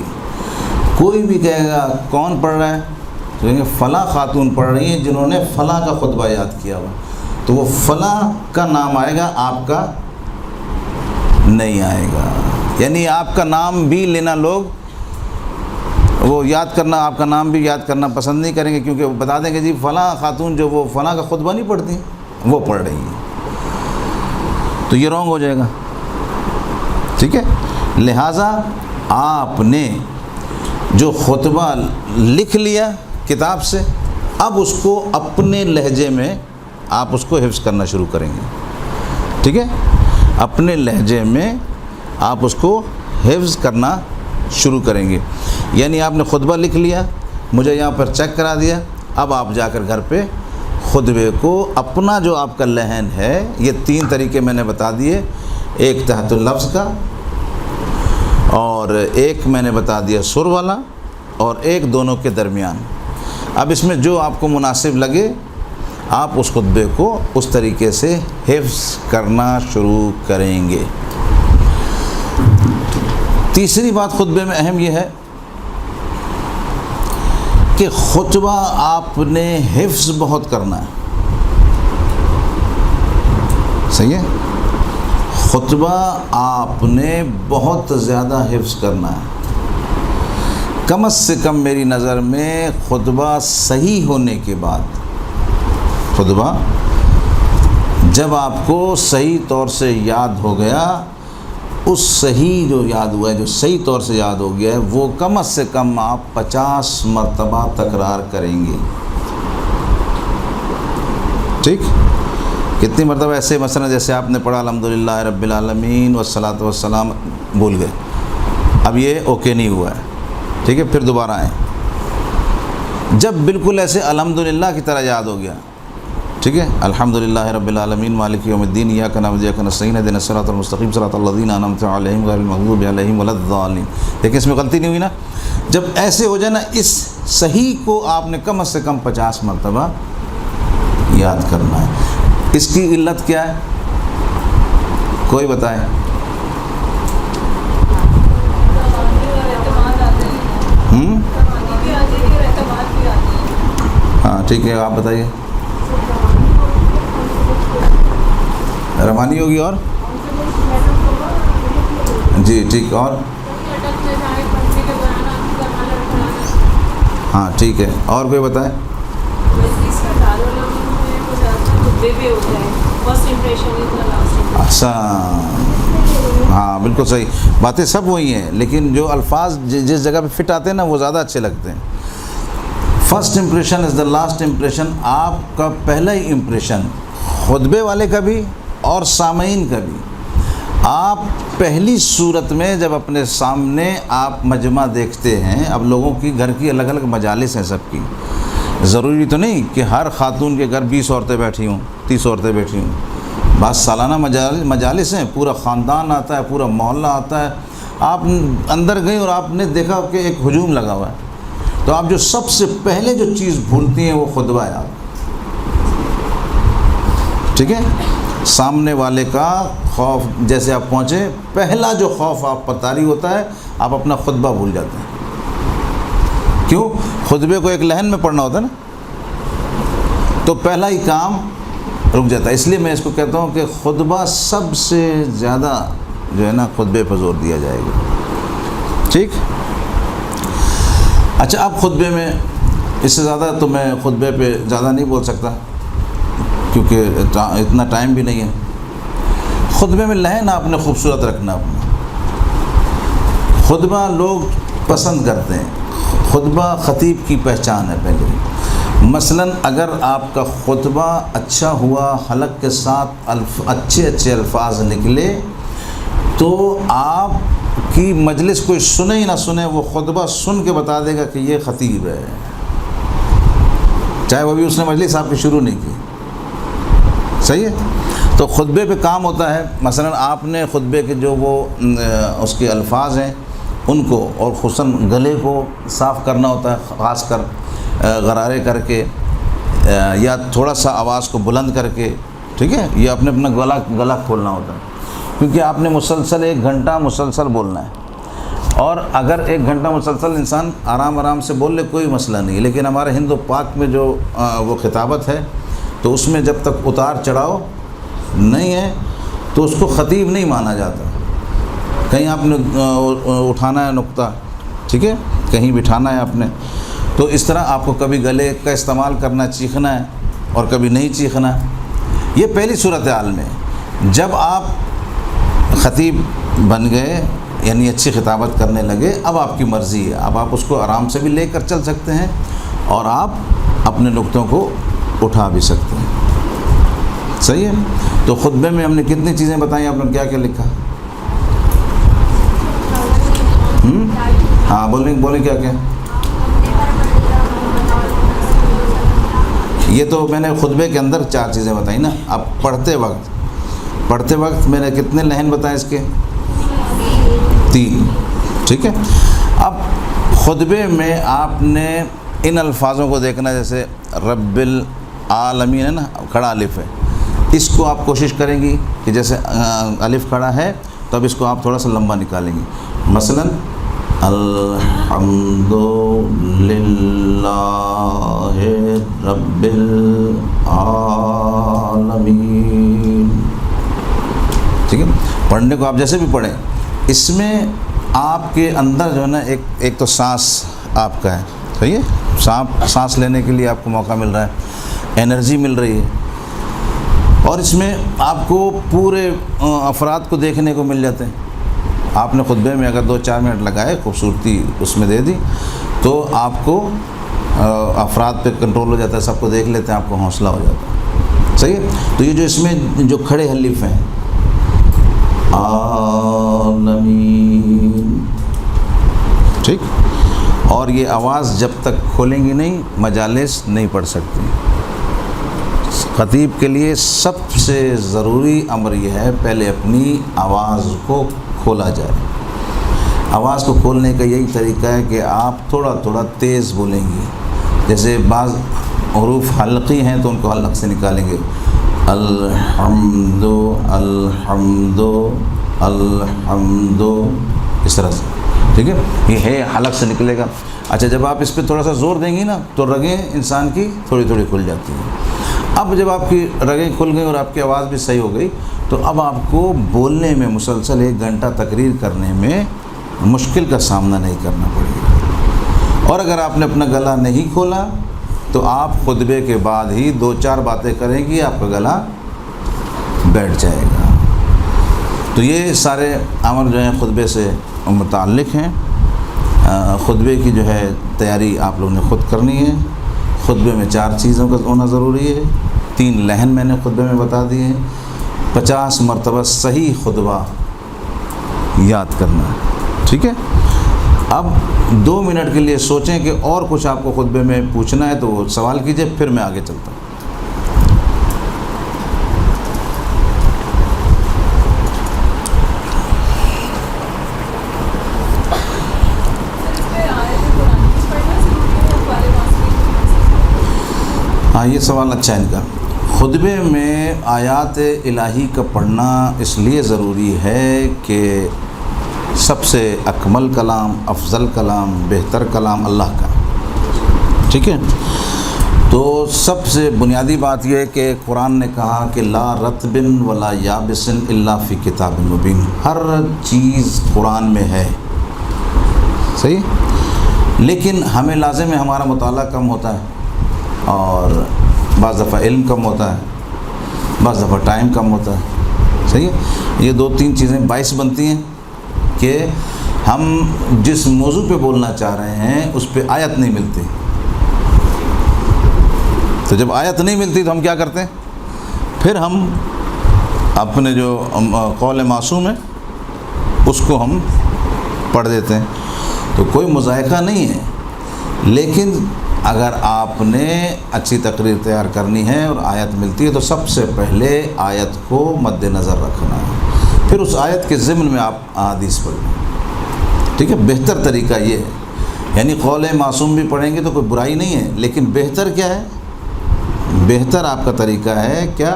کوئی بھی کہے گا کون پڑھ رہا ہے، تو کہیں گے فلاں خاتون پڑھ رہی ہیں جنہوں نے فلاں کا خطبہ یاد کیا ہوا، تو وہ فلاں کا نام آئے گا، آپ کا نہیں آئے گا. یعنی آپ کا نام بھی لینا لوگ وہ یاد کرنا، آپ کا نام بھی یاد کرنا پسند نہیں کریں گے، کیونکہ وہ بتا دیں گے جی فلاں خاتون جو وہ فلاں کا خطبہ نہیں پڑھتی وہ پڑھ رہی ہیں، تو یہ رونگ ہو جائے گا. ٹھیک ہے، لہٰذا آپ نے جو خطبہ لکھ لیا کتاب سے، اب اس کو اپنے لہجے میں آپ اس کو حفظ کرنا شروع کریں گے. ٹھیک ہے، اپنے لہجے میں آپ اس کو حفظ کرنا شروع کریں گے. یعنی آپ نے خطبہ لکھ لیا، مجھے یہاں پر چیک کرا دیا، اب آپ جا کر گھر پہ خطبے کو اپنا جو آپ کا لحن ہے، یہ 3 طریقے میں نے بتا دیے، ایک تحت اللفظ کا، اور ایک میں نے بتا دیا سر والا، اور ایک دونوں کے درمیان. اب اس میں جو آپ کو مناسب لگے آپ اس خطبے کو اس طریقے سے حفظ کرنا شروع کریں گے. تیسری بات خطبے میں اہم یہ ہے کہ خطبہ آپ نے حفظ بہت کرنا ہے. صحیح ہے، خطبہ آپ نے بہت زیادہ حفظ کرنا ہے. کم از کم میری نظر میں خطبہ صحیح ہونے کے بعد، خطبہ جب آپ کو صحیح طور سے یاد ہو گیا، اس صحیح جو یاد ہوا ہے، جو صحیح طور سے یاد ہو گیا ہے، وہ کم از کم آپ 50 مرتبہ تکرار کریں گے. ٹھیک، کتنی مرتبہ ایسے مثلا جیسے آپ نے پڑھا الحمدللہ رب العالمین والصلاۃ والسلام، بھول گئے، اب یہ اوکے نہیں ہوا ہے. ٹھیک ہے، پھر دوبارہ آئیں. جب بالکل ایسے الحمدللہ کی طرح یاد ہو گیا، ٹھیک ہے، الحمدللہ رب العالمین مالک یوم الدین ایاک نعبد و ایاک نستعین اہدنا الصراط المستقیم صراط الذین انعمت علیہم غیر المغضوب علیہم ولا الضالین. لیکن اس میں غلطی نہیں ہوئی نا. جب ایسے ہو جائے نا، اس صحیح کو آپ نے کم از کم 50 مرتبہ یاد کرنا ہے. اس کی علت کیا ہے؟ کوئی بتائے. ہاں ٹھیک ہے، آپ بتائیے. روانی ہوگی، اور جی ٹھیک، اور ہاں ٹھیک ہے، اور کوئی بتائے. اچھا، ہاں بالکل صحیح باتیں سب وہی ہیں، لیکن جو الفاظ جس جگہ پہ فٹ آتے ہیں نا وہ زیادہ اچھے لگتے ہیں. First impression is the last impression. آپ کا پہلا ہی امپریشن خطبے والے کا بھی اور سامعین کا بھی. آپ پہلی صورت میں جب اپنے سامنے آپ مجمع دیکھتے ہیں، اب لوگوں کی گھر کی الگ الگ مجالس ہیں سب کی، ضروری تو نہیں کہ ہر خاتون کے گھر 20 عورتیں بیٹھی ہوں، 30 عورتیں بیٹھی ہوں. بعض سالانہ مجالس ہیں، پورا خاندان آتا ہے، پورا محلہ آتا ہے. آپ اندر گئیں اور آپ نے دیکھا کہ ایک ہجوم لگا ہوا ہے، تو آپ جو سب سے پہلے جو چیز بھولتی ہیں وہ خطبہ ہے آپ. ٹھیک ہے، سامنے والے کا خوف، جیسے آپ پہنچے پہلا جو خوف آپ پر طاری ہوتا ہے، آپ اپنا خطبہ بھول جاتے ہیں. کیوں؟ خطبے کو ایک لحن میں پڑھنا ہوتا ہے نا، تو پہلا ہی کام رک جاتا ہے. اس لیے میں اس کو کہتا ہوں کہ خطبہ سب سے زیادہ جو ہے نا خطبے پر زور دیا جائے گا. ٹھیک. اچھا، اب خطبے میں اس سے زیادہ تو میں خطبے پہ زیادہ نہیں بول سکتا کیونکہ اتنا ٹائم بھی نہیں ہے. خطبے میں لحن آپ نے خوبصورت رکھنا. اپنا خطبہ لوگ پسند کرتے ہیں، خطبہ خطیب کی پہچان ہے پہلے. مثلا اگر آپ کا خطبہ اچھا ہوا، حلق کے ساتھ اچھے الفاظ نکلے، تو آپ کی مجلس کوئی سنے ہی نہ سنے، وہ خطبہ سن کے بتا دے گا کہ یہ خطیب ہے، چاہے وہ بھی اس نے مجلس آپ کی شروع نہیں کی. صحیح ہے. تو خطبے پہ کام ہوتا ہے. مثلا آپ نے خطبے کے جو وہ اس کے الفاظ ہیں ان کو، اور خصوصاً گلے کو صاف کرنا ہوتا ہے، خاص کر غرارے کر کے یا تھوڑا سا آواز کو بلند کر کے. ٹھیک ہے، یہ اپنا گلا کھولنا ہوتا ہے، کیونکہ آپ نے مسلسل 1 گھنٹہ مسلسل بولنا ہے. اور اگر 1 گھنٹہ مسلسل انسان آرام سے بول لے کوئی مسئلہ نہیں، لیکن ہمارے ہند و پاک میں جو وہ خطابت ہے تو اس میں جب تک اتار چڑھاؤ نہیں ہے تو اس کو خطیب نہیں مانا جاتا. کہیں آپ نے اٹھانا ہے نقطہ، ٹھیک ہے، کہیں بٹھانا ہے آپ نے، تو اس طرح آپ کو کبھی گلے کا استعمال کرنا، چیخنا ہے، اور کبھی نہیں چیخنا. یہ پہلی صورتحال میں. جب آپ خطیب بن گئے، یعنی اچھی خطابت کرنے لگے، اب آپ کی مرضی ہے، اب آپ اس کو آرام سے بھی لے کر چل سکتے ہیں اور آپ اپنے نقطوں کو اٹھا بھی سکتے ہیں. صحیح ہے. تو خطبے میں ہم نے کتنی چیزیں بتائیں، آپ نے کیا کیا لکھا؟ ہاں بولیں کیا کیا. یہ تو میں نے خطبے کے اندر 4 چیزیں بتائیں نا. اب پڑھتے وقت میں نے کتنے لحن بتائے اس کے؟ 3. ٹھیک ہے. اب خطبے میں آپ نے ان الفاظوں کو دیکھنا، جیسے رب العالمین ہے نا، کھڑا الف ہے، اس کو آپ کوشش کریں گی کہ جیسے الف کھڑا ہے تو اب اس کو آپ تھوڑا سا لمبا نکالیں گی. مثلا الحمد للہ رب العالمین. ٹھیک ہے. پڑھنے کو آپ جیسے بھی پڑھیں، اس میں آپ کے اندر جو ہے نا ایک تو سانس آپ کا ہے. صحیح ہے. سانس لینے کے لیے آپ کو موقع مل رہا ہے، انرجی مل رہی ہے، اور اس میں آپ کو پورے افراد کو دیکھنے کو مل جاتے ہیں. آپ نے خطبے میں اگر 2-4 منٹ لگائے، خوبصورتی اس میں دے دی، تو آپ کو افراد پہ کنٹرول ہو جاتا ہے، سب کو دیکھ لیتے ہیں، آپ کو حوصلہ ہو جاتا ہے. صحیح ہے. تو یہ جو اس میں جو کھڑے حلیف ہیں، عالمین، ٹھیک، اور یہ آواز جب تک کھولیں گی نہیں، مجالس نہیں پڑھ سکتی. خطیب کے لیے سب سے ضروری امر یہ ہے، پہلے اپنی آواز کو کھولا جائے. آواز کو کھولنے کا یہی طریقہ ہے کہ آپ تھوڑا تھوڑا تیز بولیں گے. جیسے بعض حروف حلقی ہیں تو ان کو حلق سے نکالیں گے، الحمد الحمد الحمد، اس طرح سے. ٹھیک ہے. یہ ہے حلق سے نکلے گا. اچھا، جب آپ اس پہ تھوڑا سا زور دیں گی نا تو رگیں انسان کی تھوڑی تھوڑی کھل جاتی ہیں. اب جب آپ کی رگیں کھل گئیں اور آپ کی آواز بھی صحیح ہو گئی تو اب آپ کو بولنے میں مسلسل 1 گھنٹہ تقریر کرنے میں مشکل کا سامنا نہیں کرنا پڑے گا. اور اگر آپ نے اپنا گلا نہیں کھولا تو آپ خطبے کے بعد ہی 2-4 باتیں کریں گی، آپ کا گلا بیٹھ جائے گا. تو یہ سارے امر جو ہیں خطبے سے متعلق ہیں. خطبے کی جو ہے تیاری آپ لوگوں نے خود کرنی ہے. خطبے میں 4 چیزوں کا ہونا ضروری ہے. 3 لحن میں نے خطبے میں بتا دیے ہیں. 50 مرتبہ صحیح خطبہ یاد کرنا ہے. ٹھیک ہے. اب 2 منٹ کے لیے سوچیں کہ اور کچھ آپ کو خطبے میں پوچھنا ہے تو وہ سوال کیجئے، پھر میں آگے چلتا ہوں. ہاں، یہ سوال اچھا ہے ان کا. خطبے میں آیات الہی کا پڑھنا اس لیے ضروری ہے کہ سب سے اکمل کلام، افضل کلام، بہتر کلام اللہ کا. ٹھیک ہے. تو سب سے بنیادی بات یہ ہے کہ قرآن نے کہا کہ لا رطب ولا یابس الا فی کتاب مبین. ہر چیز قرآن میں ہے. صحیح. لیکن ہمیں لازم ہے ہمارا مطالعہ کم ہوتا ہے، اور بعض دفعہ علم کم ہوتا ہے، بعض دفعہ ٹائم کم ہوتا ہے. صحیح ہے. یہ 2-3 چیزیں باعث بنتی ہیں کہ ہم جس موضوع پہ بولنا چاہ رہے ہیں اس پہ آیت نہیں ملتی. تو جب آیت نہیں ملتی تو ہم کیا کرتے ہیں؟ پھر ہم اپنے جو قول معصوم ہے اس کو ہم پڑھ دیتے ہیں. تو کوئی مذائقہ نہیں ہے، لیکن اگر آپ نے اچھی تقریر تیار کرنی ہے اور آیت ملتی ہے تو سب سے پہلے آیت کو مد نظر رکھنا ہے، پھر اس آیت کے ضمن میں آپ احادیث پڑھیں. ٹھیک ہے. بہتر طریقہ یہ ہے، یعنی قول معصوم بھی پڑھیں گے تو کوئی برائی نہیں ہے، لیکن بہتر کیا ہے؟ بہتر آپ کا طریقہ ہے کیا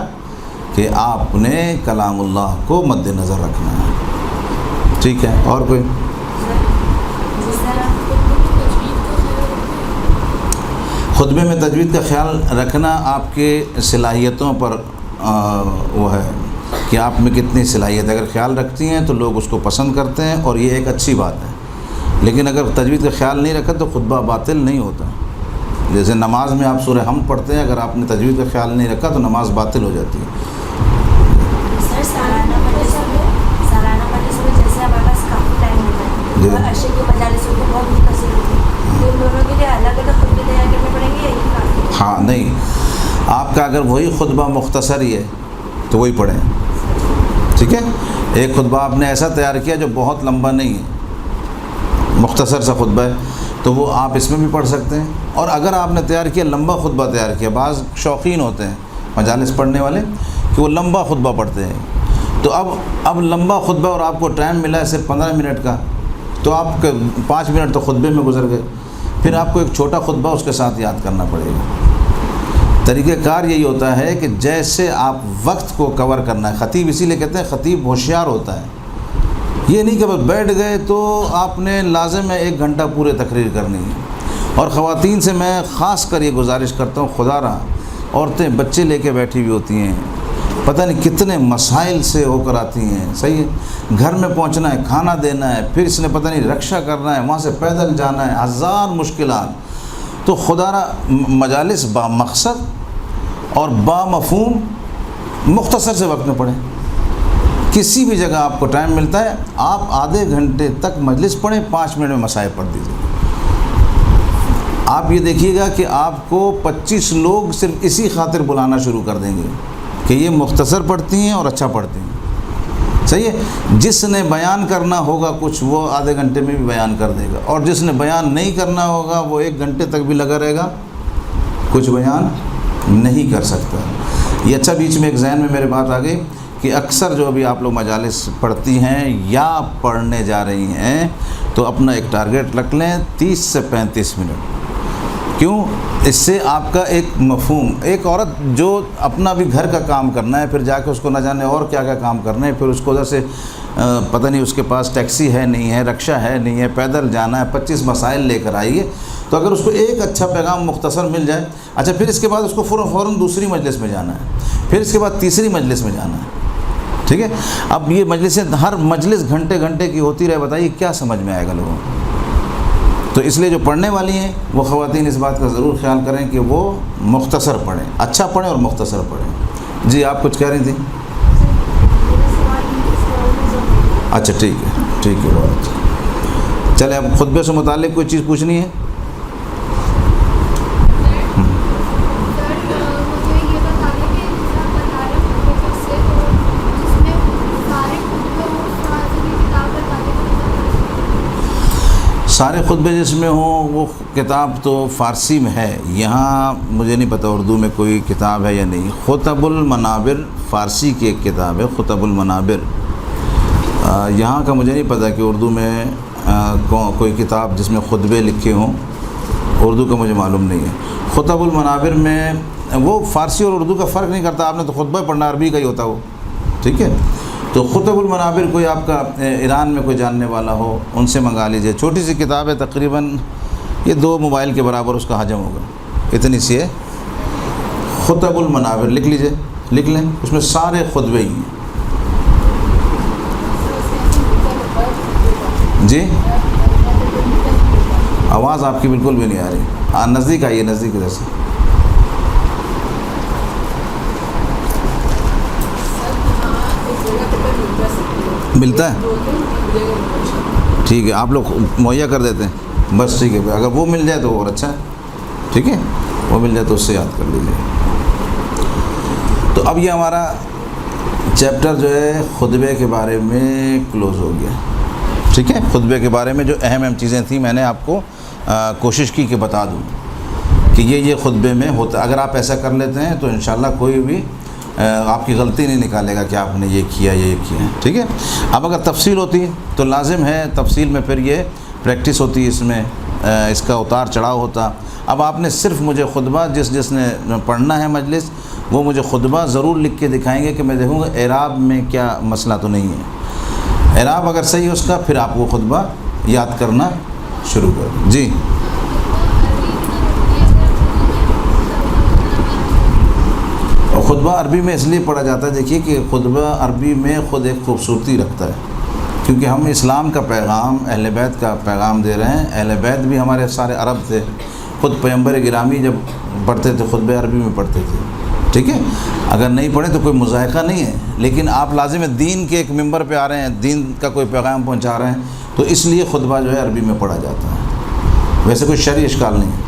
کہ آپ نے کلام اللہ کو مد نظر رکھنا ہے. ٹھیک ہے. اور کوئی؟ خطبے میں تجوید کا خیال رکھنا آپ کے صلاحیتوں پر وہ ہے کہ آپ میں کتنی صلاحیت ہے. اگر خیال رکھتی ہیں تو لوگ اس کو پسند کرتے ہیں اور یہ ایک اچھی بات ہے. لیکن اگر تجوید کا خیال نہیں رکھا تو خطبہ باطل نہیں ہوتا. جیسے نماز میں آپ سورہ حمد پڑھتے ہیں، اگر آپ نے تجوید کا خیال نہیں رکھا تو نماز باطل ہو جاتی ہے. سر سالانہ مجلس میں جیسے ہمارے پاس کافی ٹائم ہوتا ہے اور عشاء کی مجالس ہوتی ہے بہت مختصر ہوتی ہے، تو ان دونوں کے لیے الگ الگ خطبے تیار کرنے پڑیں گے یہی کافی؟ ہاں نہیں، آپ کا اگر وہی خطبہ مختصر ہی ہے تو وہی پڑھیں. ٹھیک ہے، ایک خطبہ آپ نے ایسا تیار کیا جو بہت لمبا نہیں ہے، مختصر سا خطبہ ہے، تو وہ آپ اس میں بھی پڑھ سکتے ہیں. اور اگر آپ نے تیار کیا لمبا خطبہ تیار کیا، بعض شوقین ہوتے ہیں مجالس پڑھنے والے کہ وہ لمبا خطبہ پڑھتے ہیں، تو اب لمبا خطبہ اور آپ کو ٹائم ملا ہے صرف 15 منٹ کا، تو آپ کے 5 منٹ تو خطبے میں گزر گئے. پھر آپ کو ایک چھوٹا خطبہ اس کے ساتھ یاد کرنا پڑے گا. طریقہ کار یہی ہوتا ہے کہ جیسے آپ وقت کو کور کرنا ہے. خطیب اسی لیے کہتے ہیں خطیب ہوشیار ہوتا ہے. یہ نہیں کہ بس بیٹھ گئے تو آپ نے لازم ہے 1 گھنٹہ پورے تقریر کرنی ہے. اور خواتین سے میں خاص کر یہ گزارش کرتا ہوں، خدا را عورتیں بچے لے کے بیٹھی ہوئی ہوتی ہیں، پتہ نہیں کتنے مسائل سے ہو کر آتی ہیں. صحیح ہے، گھر میں پہنچنا ہے، کھانا دینا ہے، پھر اس نے پتہ نہیں رکشہ کرنا ہے، وہاں سے پیدل جانا ہے، 1000 مشکلات. تو خدا را مجالس با مقصد اور با مفہوم مختصر سے وقت میں پڑھیں. کسی بھی جگہ آپ کو ٹائم ملتا ہے، آپ آدھے گھنٹے تک مجلس پڑھیں، 5 منٹ میں مسائل پڑھ دیجیے. آپ یہ دیکھیے گا کہ آپ کو 25 لوگ صرف اسی خاطر بلانا شروع کر دیں گے کہ یہ مختصر پڑھتی ہیں اور اچھا پڑھتی ہیں. صحیح ہے، جس نے بیان کرنا ہوگا کچھ وہ آدھے گھنٹے میں بھی بیان کر دے گا، اور جس نے بیان نہیں کرنا ہوگا وہ 1 گھنٹے تک بھی لگا رہے گا، کچھ بیان نہیں کر سکتا. یہ اچھا بیچ میں ایک ذہن میں میرے بات آ گئی کہ اکثر جو ابھی آپ لوگ مجالس پڑھتی ہیں یا پڑھنے جا رہی ہیں تو اپنا ایک ٹارگیٹ رکھ لیں 30 سے 35 منٹ. کیوں؟ اس سے آپ کا ایک مفہوم، ایک عورت جو اپنا بھی گھر کا کام کرنا ہے، پھر جا کے اس کو نہ جانے اور کیا کیا کام کرنا ہے، پھر اس کو ادھر سے پتہ نہیں اس کے پاس ٹیکسی ہے نہیں ہے، رکشہ ہے نہیں ہے، پیدل جانا ہے، 25 مسائل لے کر آئیے. تو اگر اس کو ایک اچھا پیغام مختصر مل جائے، اچھا پھر اس کے بعد اس کو فوراً دوسری مجلس میں جانا ہے، پھر اس کے بعد تیسری مجلس میں جانا ہے. ٹھیک ہے، اب یہ مجلسیں ہر مجلس گھنٹے گھنٹے کی ہوتی رہے، بتائیے کیا سمجھ میں آئے گا لوگوں کو. تو اس لیے جو پڑھنے والی ہیں وہ خواتین اس بات کا ضرور خیال کریں کہ وہ مختصر پڑھیں، اچھا پڑھیں اور مختصر پڑھیں. جی آپ کچھ کہہ رہی تھیں؟ اچھا ٹھیک ہے بہت اچھا. چلے اب خطبے سے متعلق کوئی چیز پوچھنی ہے؟ سارے خطبے جس میں ہوں وہ کتاب تو فارسی میں ہے، یہاں مجھے نہیں پتہ اردو میں کوئی کتاب ہے یا نہیں. خطب المنابر فارسی کی ایک کتاب ہے، خطب المنابر. یہاں کا مجھے نہیں پتہ کہ اردو میں کوئی کتاب جس میں خطبے لکھے ہوں، اردو کا مجھے معلوم نہیں ہے. خطب المنابر میں وہ فارسی اور اردو کا فرق نہیں کرتا، آپ نے تو خطبہ پڑھنا عربی کا ہی ہوتا وہ. ٹھیک ہے، تو خطب المنابر کوئی آپ کا ایران میں کوئی جاننے والا ہو ان سے منگا لیجئے. چھوٹی سی کتاب ہے، تقریباً یہ 2 موبائل کے برابر اس کا حجم ہوگا، اتنی سی ہے. خطب المنابر لکھ لیجئے، لکھ لیں، اس میں سارے خطبے ہی ہیں. جی آواز آپ کی بالکل بھی نہیں آ رہی، نزدیک آئیے، نزدیک ادھر سے. ملتا ہے؟ ٹھیک ہے، آپ لوگ مہیا کر دیتے ہیں، بس ٹھیک ہے. اگر وہ مل جائے تو اور اچھا ہے. ٹھیک ہے، وہ مل جائے تو اس سے یاد کر لیجیے. تو اب یہ ہمارا چیپٹر جو ہے خطبے کے بارے میں کلوز ہو گیا. ٹھیک ہے، خطبے کے بارے میں جو اہم چیزیں تھیں میں نے آپ کو کوشش کی کہ بتا دوں کہ یہ خطبے میں ہوتا. اگر آپ ایسا کر لیتے ہیں تو انشاءاللہ کوئی بھی آپ کی غلطی نہیں نکالے گا کہ آپ نے یہ کیا یہ کیا. ٹھیک ہے، اب اگر تفصیل ہوتی ہے تو لازم ہے تفصیل میں پھر یہ پریکٹس ہوتی ہے، اس میں اس کا اتار چڑھاؤ ہوتا. اب آپ نے صرف مجھے خطبہ جس نے پڑھنا ہے مجلس وہ مجھے خطبہ ضرور لکھ کے دکھائیں گے کہ میں دیکھوں گا اعراب میں کیا مسئلہ تو نہیں ہے. اعراب اگر صحیح ہے اس کا، پھر آپ وہ خطبہ یاد کرنا شروع کر. جی خطبہ عربی میں اس لیے پڑھا جاتا ہے، دیکھیے کہ خطبہ عربی میں خود ایک خوبصورتی رکھتا ہے، کیونکہ ہم اسلام کا پیغام اہل بیت کا پیغام دے رہے ہیں۔ اہل بیت بھی ہمارے سارے عرب تھے، خود پیغمبر گرامی جب پڑھتے تھے خطبہ عربی میں پڑھتے تھے، ٹھیک ہے، اگر نہیں پڑھے تو کوئی مذائقہ نہیں ہے، لیکن آپ لازم ہے دین کے ایک ممبر پہ آ رہے ہیں، دین کا کوئی پیغام پہنچا رہے ہیں، تو اس لیے خطبہ جو ہے عربی میں پڑھا جاتا ہے، ویسے کوئی شرعی اشکال نہیں ہے۔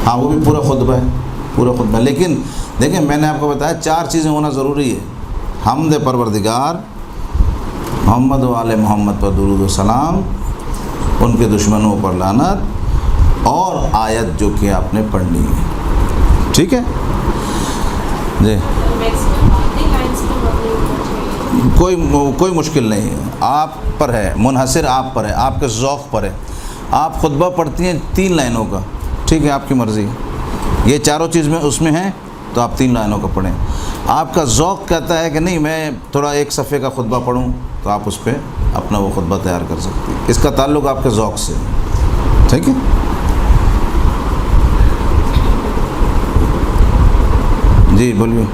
ہاں وہ بھی پورا خطبہ ہے، پورا خطبہ، لیکن دیکھیں میں نے آپ کو بتایا 4 چیزیں ہونا ضروری ہے: حمد پروردگار، محمد و آل محمد پر درود و سلام، ان کے دشمنوں پر لعنت، اور آیت جو کہ آپ نے پڑھنی ہے، ٹھیک ہے جی۔ کوئی مشکل نہیں ہے، آپ پر ہے، منحصر آپ پر ہے، آپ کے ذوق پر ہے۔ آپ خطبہ پڑھتی ہیں 3 لائنوں کا، ٹھیک ہے، آپ کی مرضی، یہ چاروں چیز میں اس میں ہیں تو آپ 3 لائنوں کا پڑھیں۔ آپ کا ذوق کہتا ہے کہ نہیں میں تھوڑا 1 صفحے کا خطبہ پڑھوں، تو آپ اس پہ اپنا وہ خطبہ تیار کر سکتی ہیں، اس کا تعلق آپ کے ذوق سے ہے، ٹھیک ہے جی بولیے۔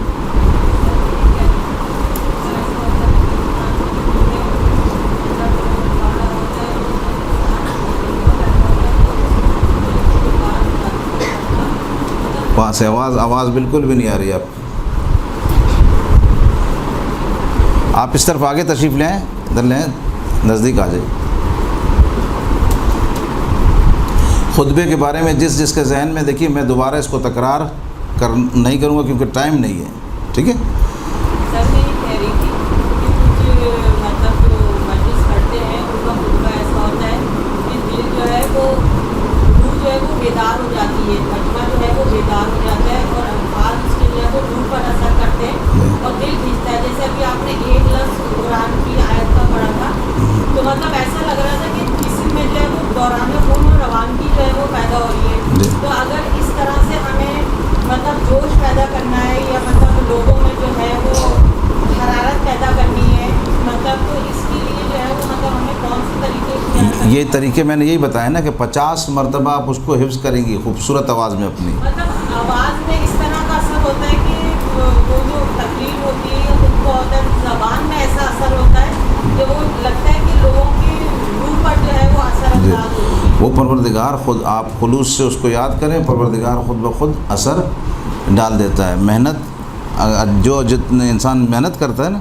وہاں سے آواز بالکل بھی نہیں آ رہی آپ اس طرف آگے تشریف لیں، ادھر لیں، نزدیک آ جائیں۔ خطبے کے بارے میں جس کے ذہن میں، دیکھیے میں دوبارہ اس کو تکرار نہیں کروں گا کیونکہ ٹائم نہیں ہے، ٹھیک ہے۔ سر میں یہ کہہ رہی تھی کہ کچھ مطلب جو مجلس کرتے ہیں ان کا خطبہ ایسا ہوتا ہے کہ دل جو ہے وہ روح جو ہے وہ بیدار ہو جاتی ہے، مجمع جو ہے وہ بیدار ہو جاتا ہے، اور الفاظ اس کے جو ہے وہ روح پر اثر کرتے ہیں اور دل کھینچتا ہے۔ جیسے ابھی آپ نے 1 لفظ قرآن کی آیت کا پڑھا تھا، تو مطلب ایسا لگ رہا تھا کہ کسی میں جو ہے وہ دوران خون اور روانگی جو ہے وہ پیدا ہو رہی ہے۔ تو اگر اس طرح سے ہمیں مطلب جوش پیدا کرنا ہے یا مطلب لوگوں میں جو ہے وہ حرارت پیدا کرنی ہے، مطلب تو اس کے لیے جو ہے وہ مطلب ہمیں کون سے طریقے اختیار کرنے ہیں؟ یہ طریقے میں نے یہی بتایا نا کہ 50 مرتبہ آپ اس کو حفظ کریں گی خوبصورت آواز میں اپنی۔ مطلب آواز میں اس طرح کا اثر ہوتا ہے کہ وہ جو تقریر ہوتی ہے خود کو ہوتا ہے، زبان میں ایسا اثر ہوتا ہے کہ وہ لگتا ہے کہ لوگوں کی روح پر جو ہے وہ اثر انداز ہوتی ہے۔ وہ پروردگار خود، آپ خلوص سے اس کو یاد کریں، پروردگار خود بخود اثر ڈال دیتا ہے۔ محنت جو جتنے انسان محنت کرتا ہے نا،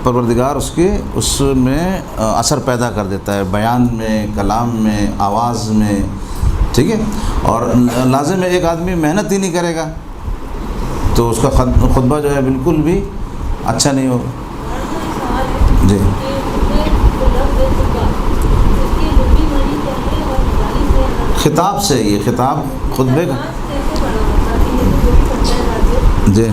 پروردگار اس میں اثر پیدا کر دیتا ہے، بیان میں، کلام میں، آواز میں، ٹھیک ہے۔ اور لازم ہے ایک آدمی محنت ہی نہیں کرے گا تو اس کا خطبہ جو ہے بالکل بھی اچھا نہیں ہوگا جی۔ خطاب سے، یہ خطاب خطبے کا جی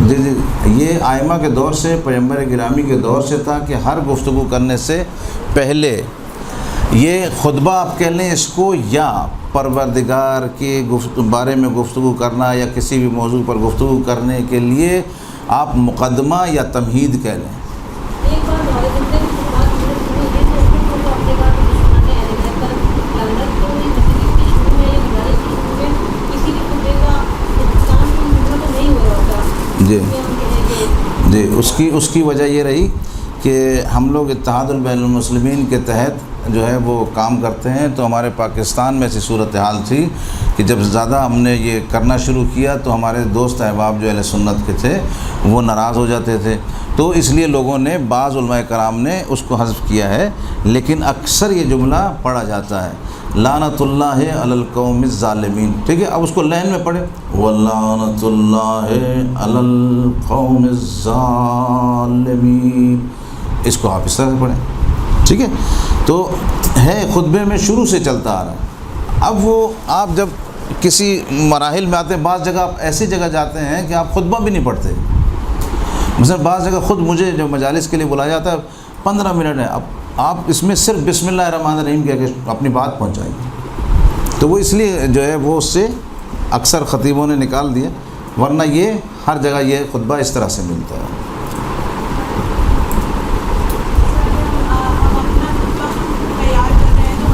جی، یہ آئمہ کے دور سے، پیغمبر گرامی کے دور سے تھا کہ ہر گفتگو کرنے سے پہلے یہ خطبہ آپ کہہ لیں اس کو، یا پروردگار کے بارے میں گفتگو کرنا یا کسی بھی موضوع پر گفتگو کرنے کے لیے آپ مقدمہ یا تمہید کہہ لیں۔ جی جی، اس کی وجہ یہ رہی کہ ہم لوگ اتحاد البین المسلمین کے تحت جو ہے وہ کام کرتے ہیں، تو ہمارے پاکستان میں ایسی صورتحال تھی کہ جب زیادہ ہم نے یہ کرنا شروع کیا تو ہمارے دوست احباب جو اہل سنت کے تھے وہ ناراض ہو جاتے تھے، تو اس لیے لوگوں نے، بعض علماء کرام نے اس کو حذف کیا ہے، لیکن اکثر یہ جملہ پڑھا جاتا ہے، لعنت اللہ علی القوم الظالمین، ٹھیک ہے۔ اب اس کو لین میں پڑھے، وَلَعْنَةُ اللَّهِ عَلَى الْقَوْمِ الظَّالِمِينَ، اس کو آپ اس طرح سے پڑھیں، ٹھیک ہے۔ تو ہے خطبے میں شروع سے چلتا آ رہا ہے۔ اب وہ آپ جب کسی مراحل میں آتے ہیں، بعض جگہ آپ ایسی جگہ جاتے ہیں کہ آپ خطبہ بھی نہیں پڑھتے، مثلا بعض جگہ خود مجھے جو مجالس کے لیے بلایا جاتا ہے 15 منٹ ہے، اب آپ اس میں صرف بسم اللہ الرحمن الرحیم کہہ کے اپنی بات پہنچائیں گے، تو وہ اس لیے جو ہے وہ اس سے اکثر خطیبوں نے نکال دیا، ورنہ یہ ہر جگہ یہ خطبہ اس طرح سے ملتا ہے۔ ہم اپنا خطبہ تیار کر رہے ہیں تو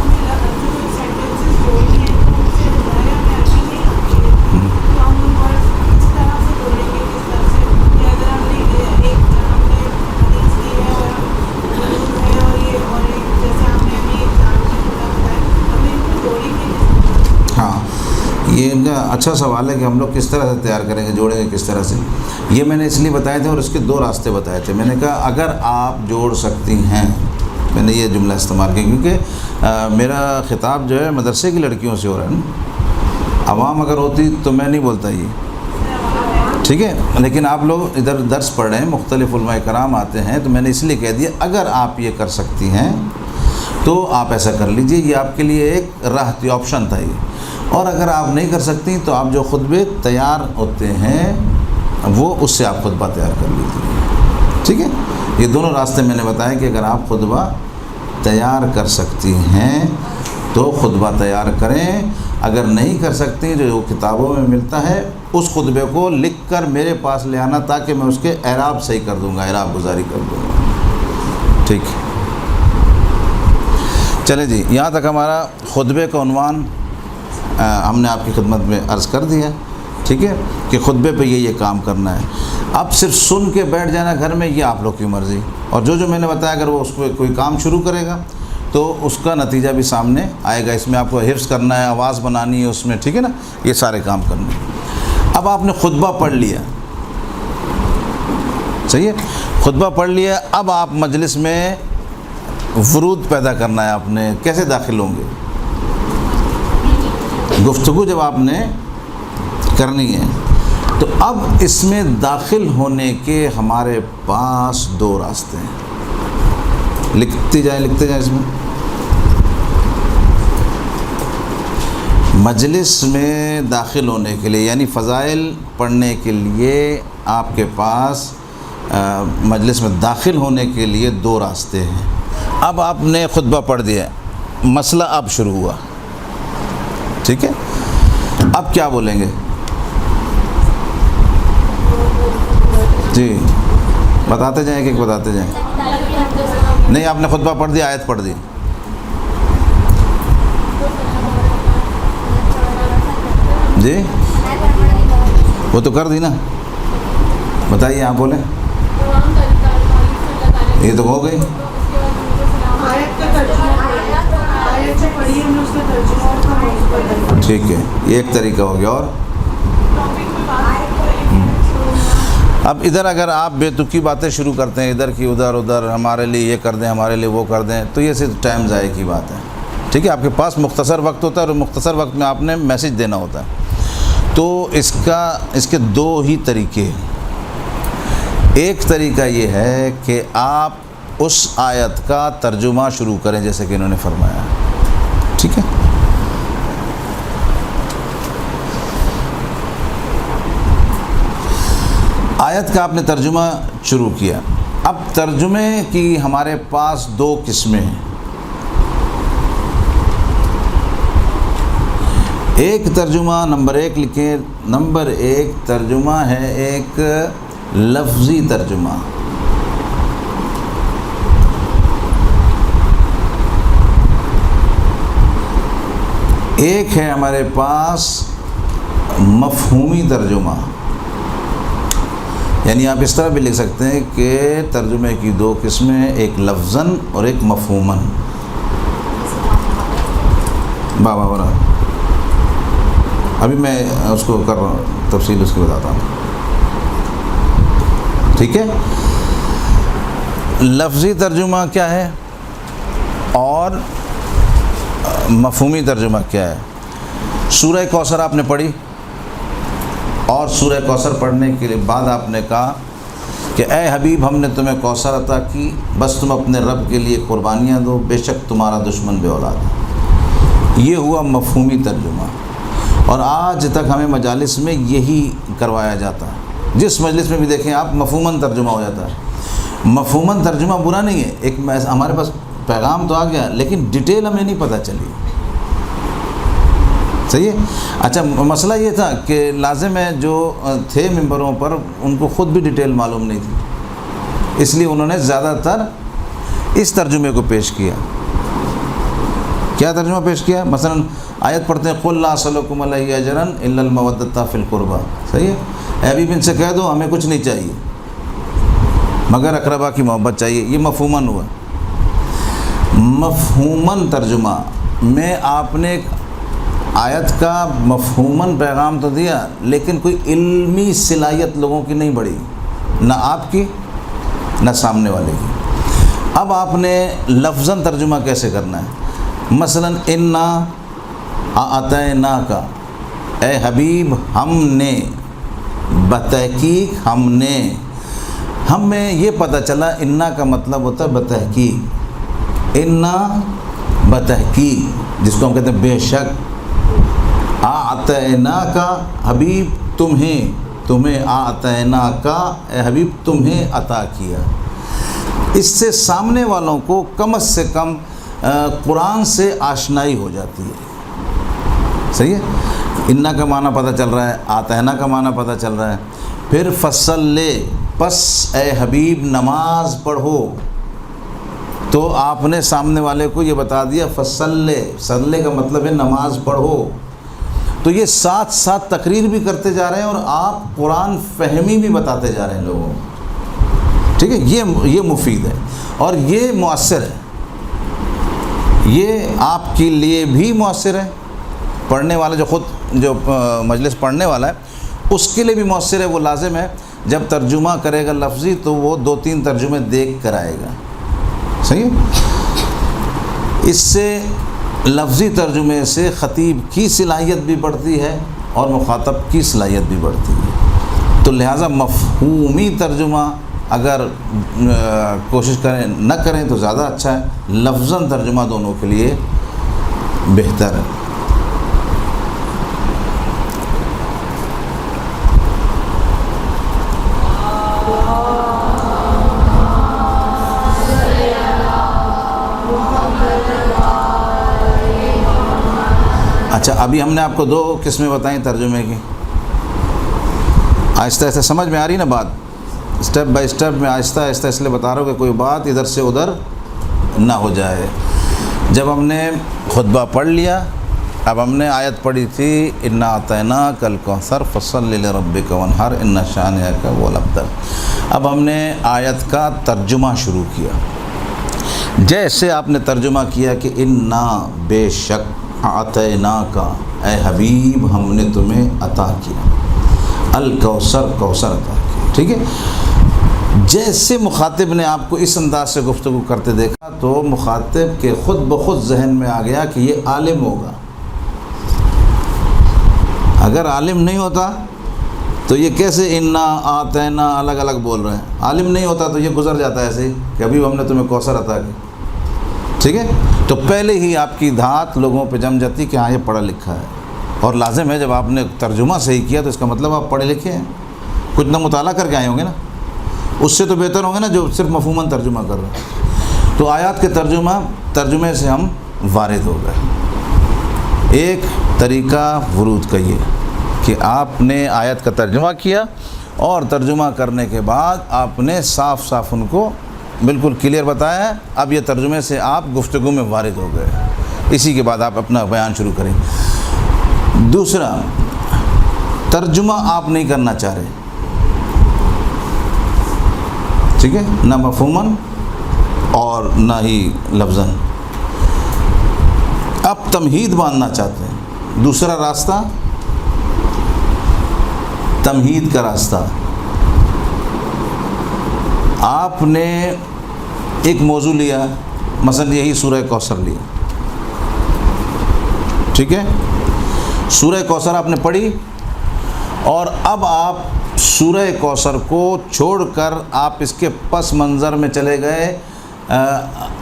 اچھا سوال ہے کہ ہم لوگ کس طرح سے تیار کریں گے، جوڑیں گے کس طرح سے. یہ میں نے اس لیے بتائے تھے اور اس کے 2 راستے بتائے تھے. میں نے کہا اگر آپ جوڑ سکتی ہیں، میں نے یہ جملہ استعمال کیا کیونکہ میرا خطاب جو ہے مدرسے کی لڑکیوں سے ہو رہا ہے نا. عوام اگر ہوتی تو میں نہیں بولتا یہ، ٹھیک ہے. لیکن آپ لوگ ادھر درس پڑھ رہے ہیں، مختلف علماء کرام آتے ہیں، تو میں نے اس لیے کہہ دیا اگر آپ یہ کر سکتی ہیں تو آپ ایسا کر لیجئے. یہ آپ کے لیے ایک راہ تھی، آپشن تھا یہ. اور اگر آپ نہیں کر سکتی تو آپ جو خطبے تیار ہوتے ہیں وہ اس سے آپ خطبہ تیار کر لیجیے، ٹھیک ہے. یہ دونوں راستے میں نے بتایا کہ اگر آپ خطبہ تیار کر سکتی ہیں تو خطبہ تیار کریں. اگر نہیں کر سکتی، جو کتابوں میں ملتا ہے اس خطبے کو لکھ کر میرے پاس لے آنا تاکہ میں اس کے اعراب صحیح کر دوں گا، اعراب گزاری کر دوں گا، ٹھیک ہے. چلے جی، یہاں تک ہمارا خطبے کا عنوان ہم نے آپ کی خدمت میں عرض کر دیا، ٹھیک ہے، کہ خطبے پہ یہ کام کرنا ہے. اب صرف سن کے بیٹھ جانا گھر میں، یہ آپ لوگ کی مرضی. اور جو میں نے بتایا اگر وہ اس پہ کوئی کام شروع کرے گا تو اس کا نتیجہ بھی سامنے آئے گا. اس میں آپ کو حفظ کرنا ہے، آواز بنانی ہے اس میں، ٹھیک ہے نا، یہ سارے کام کرنے ہیں. اب آپ نے خطبہ پڑھ لیا، صحیح ہے، خطبہ پڑھ لیا. اب آپ مجلس میں ورود پیدا کرنا ہے. آپ نے کیسے داخل ہوں گے؟ گفتگو جب آپ نے کرنی ہے تو اب اس میں داخل ہونے کے ہمارے پاس 2 راستے ہیں. لکھتے جائیں اس میں. مجلس میں داخل ہونے کے لیے یعنی فضائل پڑھنے کے لیے آپ کے پاس مجلس میں داخل ہونے کے لیے 2 راستے ہیں. اب آپ نے خطبہ پڑھ دیا، مسئلہ اب شروع ہوا، ٹھیک ہے. اب کیا بولیں گے؟ جی بتاتے جائیں کہ بتاتے جائیں. نہیں، آپ نے خطبہ پڑھ دیا، آیت پڑھ دی. جی وہ تو کر دی نا، بتائیے آپ بولیں. یہ تو ہو گئی. ٹھیک ہے، یہ ایک طریقہ ہو گیا. اور اب ادھر اگر آپ بے تکی باتیں شروع کرتے ہیں، ادھر کی ادھر ہمارے لیے یہ کر دیں، ہمارے لیے وہ کر دیں، تو یہ صرف ٹائم ضائع کی بات ہے، ٹھیک ہے. آپ کے پاس مختصر وقت ہوتا ہے اور مختصر وقت میں آپ نے میسج دینا ہوتا ہے. تو اس کے 2 ہی طریقے ہیں. ایک طریقہ یہ ہے کہ آپ اس آیت کا ترجمہ شروع کریں جیسے کہ انہوں نے فرمایا، ٹھیک ہے. آیت کا آپ نے ترجمہ شروع کیا. اب ترجمے کی ہمارے پاس 2 قسمیں ہیں. ایک ترجمہ نمبر 1 لکھیں. نمبر 1 ترجمہ ہے ایک لفظی ترجمہ. ایک ہے ہمارے پاس مفہومی ترجمہ. یعنی آپ اس طرح بھی لکھ سکتے ہیں کہ ترجمے کی 2 قسمیں، ایک لفظاً اور ایک مفہوماً. بابا برا ابھی میں اس کو کر رہا ہوں، تفصیل اس کی بتاتا ہوں، ٹھیک ہے. لفظی ترجمہ کیا ہے اور مفہومی ترجمہ کیا ہے؟ سورہ کوثر آپ نے پڑھی اور سورہ کوثر پڑھنے کے بعد آپ نے کہا کہ اے حبیب ہم نے تمہیں کوثر عطا کی، بس تم اپنے رب کے لیے قربانیاں دو، بے شک تمہارا دشمن بے اولاد ہے. یہ ہوا مفہومی ترجمہ. اور آج تک ہمیں مجالس میں یہی کروایا جاتا ہے. جس مجلس میں بھی دیکھیں آپ مفہوماً ترجمہ ہو جاتا ہے. مفہوماً ترجمہ برا نہیں ہے، ایک ہمارے پاس پیغام تو آ گیا لیکن ڈیٹیل ہمیں نہیں پتہ چلی، صحیح ہے. اچھا مسئلہ یہ تھا کہ لازم ہے جو تھے ممبروں پر ان کو خود بھی ڈیٹیل معلوم نہیں تھی، اس لیے انہوں نے زیادہ تر اس ترجمے کو پیش کیا. کیا ترجمہ پیش کیا؟ مثلا آیت پڑھتے ہیں قل لا اسألکم علیہ اجرا الا المودۃ فی القربى، صحیح ہے. اے حبیب ان سے کہہ دو ہمیں کچھ نہیں چاہیے مگر اقربا کی محبت چاہیے. یہ مفہوماً ہوا. مفہوماً ترجمہ میں آپ نے آیت کا مفہوماً پیغام تو دیا، لیکن کوئی علمی صلاحیت لوگوں کی نہیں بڑھی، نہ آپ کی نہ سامنے والے کی۔ اب آپ نے لفظاً ترجمہ کیسے کرنا ہے؟ مثلاً انا اعطیناک، اے حبیب ہم نے، بتحقیق ہم نے، ہمیں یہ پتہ چلا انا کا مطلب ہوتا ہے بتحقیق، انا بتحقیق، جس کو ہم کہتے ہیں بے شک، اعطیناک حبیب تمہیں اعطیناک اے حبیب تمہیں عطا کیا۔ اس سے سامنے والوں کو کم از کم قرآن سے آشنائی ہو جاتی ہے، صحیح ہے؟ انا کا معنی پتہ چل رہا ہے، اعطینا کا معنی پتہ چل رہا ہے۔ پھر فصلی، پس اے حبیب نماز پڑھو، تو آپ نے سامنے والے کو یہ بتا دیا فصلی، صلی کا مطلب ہے نماز پڑھو۔ تو یہ ساتھ ساتھ تقریر بھی کرتے جا رہے ہیں اور آپ قرآن فہمی بھی بتاتے جا رہے ہیں لوگوں کو، ٹھیک ہے؟ یہ مفید ہے اور یہ مؤثر ہے، یہ آپ کے لیے بھی مؤثر ہے، پڑھنے والا جو مجلس پڑھنے والا ہے اس کے لیے بھی مؤثر ہے۔ وہ لازم ہے جب ترجمہ کرے گا لفظی تو وہ 2-3 ترجمے دیکھ کر آئے گا، صحیح ہے؟ اس سے لفظی ترجمے سے خطیب کی صلاحیت بھی بڑھتی ہے اور مخاطب کی صلاحیت بھی بڑھتی ہے۔ تو لہٰذا مفہومی ترجمہ اگر کوشش کریں نہ کریں تو زیادہ اچھا ہے، لفظاً ترجمہ دونوں کے لیے بہتر ہے۔ اچھا، ابھی ہم نے آپ کو 2 قسمیں بتائیں ترجمے کی، آہستہ آہستہ سمجھ میں آ رہی نا بات؟ اسٹیپ بائی اسٹیپ میں آہستہ آہستہ اس لیے بتا رہا ہوں کہ کوئی بات ادھر سے ادھر نہ ہو جائے۔ جب ہم نے خطبہ پڑھ لیا، اب ہم نے آیت پڑھی تھی انا اعطیناک الکوثر فصلی لربک وانحر ان شانئک هو الابتر۔ اب ہم نے آیت کا ترجمہ شروع کیا۔ جیسے آپ نے ترجمہ کیا کہ انا بے شک اعطیناک اے حبیب ہم نے تمہیں عطا کیا، الکوثر کوثر عطا کیا، ٹھیک ہے؟ جیسے مخاطب نے آپ کو اس انداز سے گفتگو کرتے دیکھا تو مخاطب کے خود بخود ذہن میں آ گیا کہ یہ عالم ہوگا۔ اگر عالم نہیں ہوتا تو یہ کیسے انا اعطینا الگ الگ بول رہے ہیں؟ عالم نہیں ہوتا تو یہ گزر جاتا ہے ایسے ہی کہ ابھی ہم نے تمہیں کوثر عطا کی، ٹھیک ہے؟ تو پہلے ہی آپ کی دھات لوگوں پہ جم جاتی کہ ہاں یہ پڑھا لکھا ہے، اور لازم ہے جب آپ نے ترجمہ صحیح کیا تو اس کا مطلب آپ پڑھے لکھے ہیں، کچھ نہ مطالعہ کر کے آئے ہوں گے نا، اس سے تو بہتر ہوں گے نا جو صرف مفہوماً ترجمہ کر رہے ہیں۔ تو آیات کے ترجمے سے ہم وارد ہو گئے۔ ایک طریقہ ورود کا یہ کہ آپ نے آیت کا ترجمہ کیا اور ترجمہ کرنے کے بعد آپ نے صاف صاف ان کو بالکل کلیئر بتایا ہے، اب یہ ترجمے سے آپ گفتگو میں وارد ہو گئے، اسی کے بعد آپ اپنا بیان شروع کریں۔ دوسرا، ترجمہ آپ نہیں کرنا چاہ رہے، ٹھیک ہے؟ نہ مفہوماً اور نہ ہی لفظاً، آپ تمہید باندھنا چاہتے ہیں۔ دوسرا راستہ تمہید کا راستہ، آپ نے ایک موضوع لیا، مثلا یہی سورہ کوثر لیا، ٹھیک ہے؟ سورہ کوثر آپ نے پڑھی اور اب آپ سورہ کوثر کو چھوڑ کر آپ اس کے پس منظر میں چلے گئے،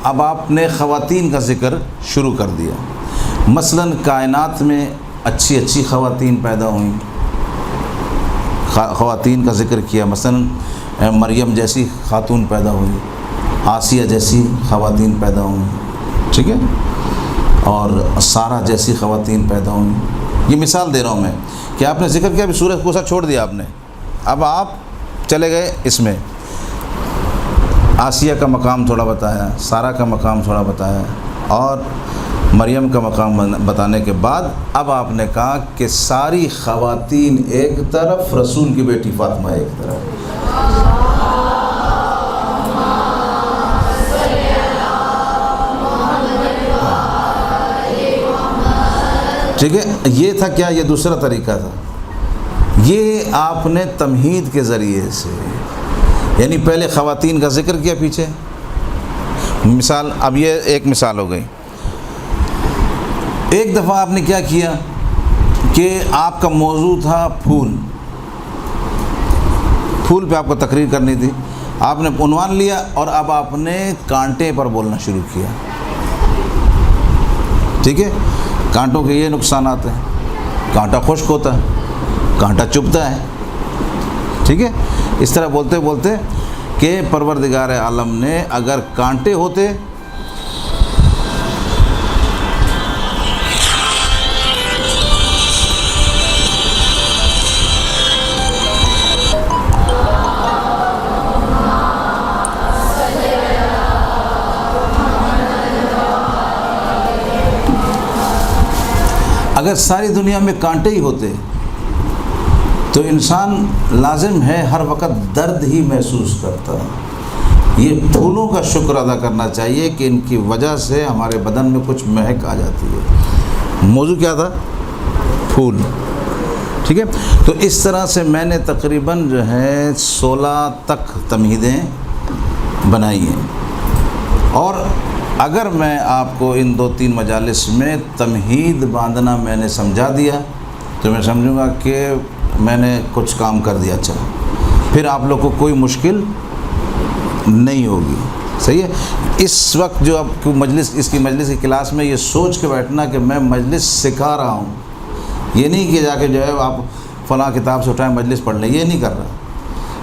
اب آپ نے خواتین کا ذکر شروع کر دیا۔ مثلا کائنات میں اچھی اچھی خواتین پیدا ہوئیں، خواتین کا ذکر کیا، مثلا مریم جیسی خاتون پیدا ہوئی، آسیہ جیسی خواتین پیدا ہوئیں، ٹھیک ہے؟ اور سارہ جیسی خواتین پیدا ہوئیں۔ یہ مثال دے رہا ہوں میں کہ آپ نے ذکر کیا، ابھی سورہ کوثر چھوڑ دیا آپ نے، اب آپ چلے گئے اس میں، آسیہ کا مقام تھوڑا بتایا، سارہ کا مقام تھوڑا بتایا اور مریم کا مقام بتانے کے بعد اب آپ نے کہا کہ ساری خواتین ایک طرف، رسول کی بیٹی فاطمہ ایک طرف۔ ٹھیک ہے، یہ تھا کیا، یہ دوسرا طریقہ تھا. یہ آپ نے تمہید کے ذریعے سے، یعنی پہلے خواتین کا ذکر کیا پیچھے مثال. اب یہ ایک مثال ہو گئی. ایک دفعہ آپ نے کیا کیا کہ آپ کا موضوع تھا پھول پہ آپ کو تقریر کرنی تھی. آپ نے عنوان لیا اور اب آپ نے کانٹے پر بولنا شروع کیا. ٹھیک ہے، کانٹوں کے یہ نقصانات ہیں، کانٹا خشک ہوتا ہے، کانٹا چبھتا ہے. ٹھیک ہے، اس طرح بولتے بولتے کہ پروردگار عالم نے اگر کانٹے ہوتے اگر ساری دنیا میں کانٹے ہی ہوتے تو انسان لازم ہے ہر وقت درد ہی محسوس کرتا. یہ پھولوں کا شکر ادا کرنا چاہیے کہ ان کی وجہ سے ہمارے بدن میں کچھ مہک آ جاتی ہے. موضوع کیا تھا؟ پھول. ٹھیک ہے، تو اس طرح سے میں نے تقریباً جو ہے 16 تک تمہیدیں بنائی ہیں. اور اگر میں آپ کو ان 2-3 مجالس میں تمہید باندھنا میں نے سمجھا دیا تو میں سمجھوں گا کہ میں نے کچھ کام کر دیا. اچھا، پھر آپ لوگ کو کوئی مشکل نہیں ہوگی. صحیح ہے. اس وقت جو آپ کو اس کی مجلس کی کلاس میں یہ سوچ کے بیٹھنا کہ میں مجلس سکھا رہا ہوں، یہ نہیں کہ جا کے جو ہے آپ فلاں کتاب سے اٹھائیں مجلس پڑھ لیں، یہ نہیں کر رہا.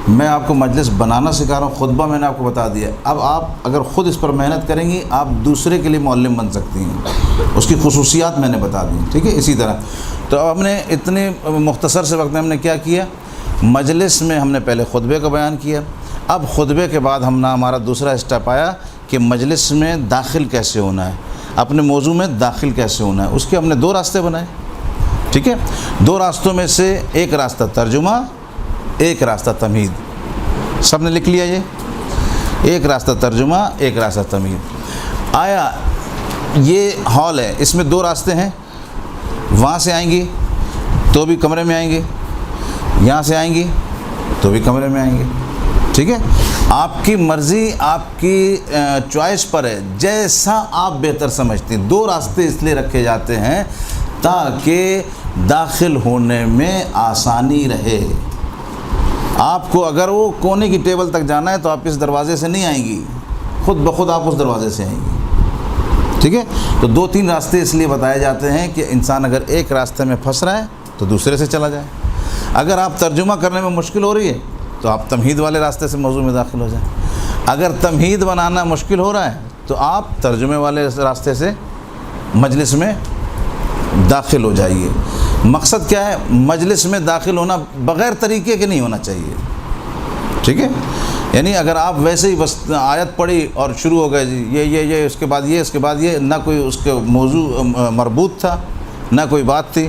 میں آپ کو مجلس بنانا سکھا رہا ہوں. خطبہ میں نے آپ کو بتا دیا. اب آپ اگر خود اس پر محنت کریں گی آپ دوسرے کے لیے معلم بن سکتی ہیں. اس کی خصوصیات میں نے بتا دی. ٹھیک ہے، اسی طرح تو اب ہم نے اتنے مختصر سے وقت میں ہم نے کیا کیا، مجلس میں ہم نے پہلے خطبے کا بیان کیا. اب خطبے کے بعد ہمارا دوسرا اسٹیپ آیا کہ مجلس میں داخل کیسے ہونا ہے، اپنے موضوع میں داخل کیسے ہونا ہے. اس کے ہم نے 2 راستے بنائے. ٹھیک ہے، 2 راستوں میں سے ایک راستہ ترجمہ، ایک راستہ تمہید. سب نے لکھ لیا یہ، ایک راستہ ترجمہ، ایک راستہ تمہید. آیا یہ ہال ہے، اس میں 2 راستے ہیں. وہاں سے آئیں گی تو بھی کمرے میں آئیں گے، یہاں سے آئیں گی تو بھی کمرے میں آئیں گے. ٹھیک ہے، آپ کی مرضی، آپ کی چوائس پر ہے، جیسا آپ بہتر سمجھتے ہیں. 2 راستے اس لیے رکھے جاتے ہیں تاکہ داخل ہونے میں آسانی رہے. آپ کو اگر وہ کونے کی ٹیبل تک جانا ہے تو آپ اس دروازے سے نہیں آئیں گی، خود بخود آپ اس دروازے سے آئیں گی. ٹھیک ہے، تو 2-3 راستے اس لیے بتائے جاتے ہیں کہ انسان اگر ایک راستے میں پھنس رہا ہے تو دوسرے سے چلا جائے. اگر آپ ترجمہ کرنے میں مشکل ہو رہی ہے تو آپ تمہید والے راستے سے موضوع میں داخل ہو جائیں. اگر تمہید بنانا مشکل ہو رہا ہے تو آپ ترجمے والے راستے سے مجلس میں داخل ہو جائیے. مقصد کیا ہے؟ مجلس میں داخل ہونا بغیر طریقے کے نہیں ہونا چاہیے. ٹھیک ہے، یعنی اگر آپ ویسے ہی بس آیت پڑھی اور شروع ہو گئے جی یہ اس کے بعد یہ، اس کے بعد یہ، نہ کوئی اس کے موضوع مربوط تھا، نہ کوئی بات تھی.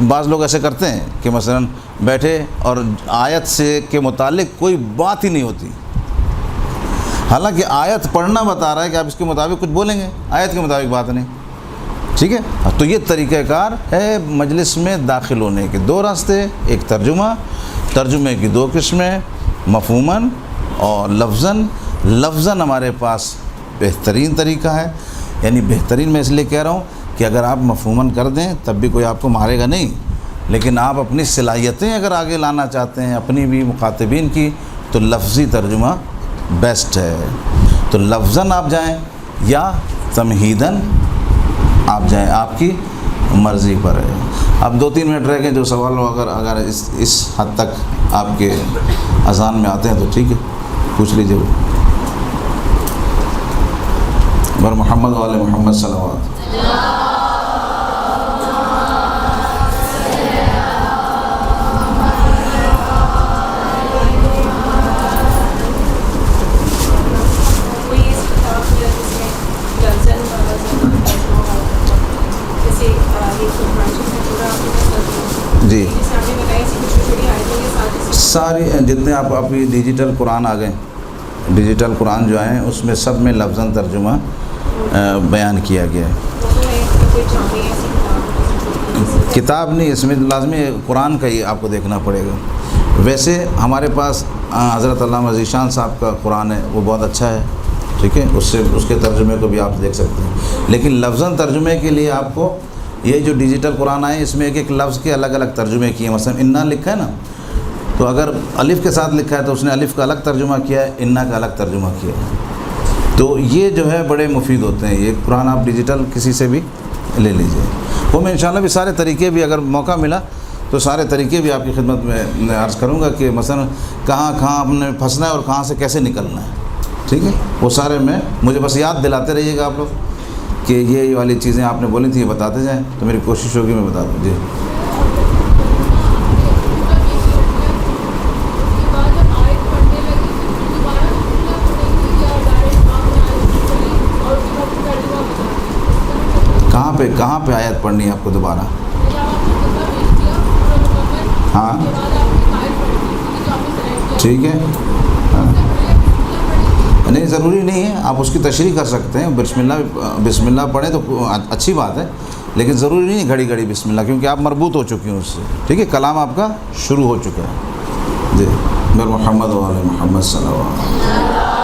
بعض لوگ ایسے کرتے ہیں کہ مثلا بیٹھے اور آیت سے کے متعلق کوئی بات ہی نہیں ہوتی، حالانکہ آیت پڑھنا بتا رہا ہے کہ آپ اس کے مطابق کچھ بولیں گے، آیت کے مطابق بات نہیں. ٹھیک ہے، تو یہ طریقہ کار ہے مجلس میں داخل ہونے کے. 2 راستے، ایک ترجمے کی 2 قسمیں، مفہوماً اور لفظاً. لفظاً ہمارے پاس بہترین طریقہ ہے، یعنی بہترین میں اس لیے کہہ رہا ہوں کہ اگر آپ مفہوماً کر دیں تب بھی کوئی آپ کو مارے گا نہیں، لیکن آپ اپنی صلاحیتیں اگر آگے لانا چاہتے ہیں اپنی بھی مخاطبین کی تو لفظی ترجمہ بیسٹ ہے. تو لفظاً آپ جائیں یا تمہیداً آپ جائیں، آپ کی مرضی پر ہے. اب 2-3 منٹ رہ گئے، جو سوال ہو اگر اس حد تک آپ کے اذان میں آتے ہیں تو ٹھیک ہے پوچھ لیجیے. بر محمد وعلی محمد صلوات. جی ساری جتنے آپ ابھی ڈیجیٹل قرآن آ گئے، ڈیجیٹل قرآن جو ہیں اس میں سب میں لفظاً ترجمہ بیان کیا گیا ہے. کتاب نہیں، اس میں لازمی قرآن کا ہی آپ کو دیکھنا پڑے گا۔ ویسے ہمارے پاس حضرت علامہ ذیشان صاحب کا قرآن ہے، وہ بہت اچھا ہے، ٹھیک ہے، اس کے ترجمے کو بھی آپ دیکھ سکتے ہیں۔ لیکن لفظاً ترجمے کے لیے آپ کو یہ جو ڈیجیٹل قرآن آئے اس میں ایک ایک لفظ کے الگ الگ ترجمے کیے ہیں۔ مثلا انا لکھا ہے نا، تو اگر الف کے ساتھ لکھا ہے تو اس نے الف کا الگ ترجمہ کیا ہے، انا کا الگ ترجمہ کیا ہے۔ تو یہ جو ہے بڑے مفید ہوتے ہیں۔ یہ قرآن آپ ڈیجیٹل کسی سے بھی لے لیجئے۔ وہ میں انشاءاللہ بھی سارے طریقے بھی اگر موقع ملا تو سارے طریقے بھی آپ کی خدمت میں عرض کروں گا کہ مثلا کہاں ہم نے پھنسنا ہے اور کہاں سے کیسے نکلنا ہے، ٹھیک ہے، وہ سارے مجھے بس یاد دلاتے رہیے گا آپ لوگ کہ یہ والی چیزیں آپ نے بولی تھیں یہ بتاتے جائیں، تو میری کوشش ہوگی میں بتا دوں۔ جی کہاں پہ آیت پڑھنی ہے آپ کو دوبارہ؟ ہاں ٹھیک ہے، ہاں نہیں ضروری نہیں ہے، آپ اس کی تشریح کر سکتے ہیں، بسم اللہ پڑھیں تو اچھی بات ہے، لیکن ضروری نہیں گھڑی گھڑی بسم اللہ، کیونکہ آپ مربوط ہو چکی ہیں اس سے، ٹھیک ہے، کلام آپ کا شروع ہو چکا ہے۔ جی محمد و آل محمد صلی اللہ علیہ وسلم۔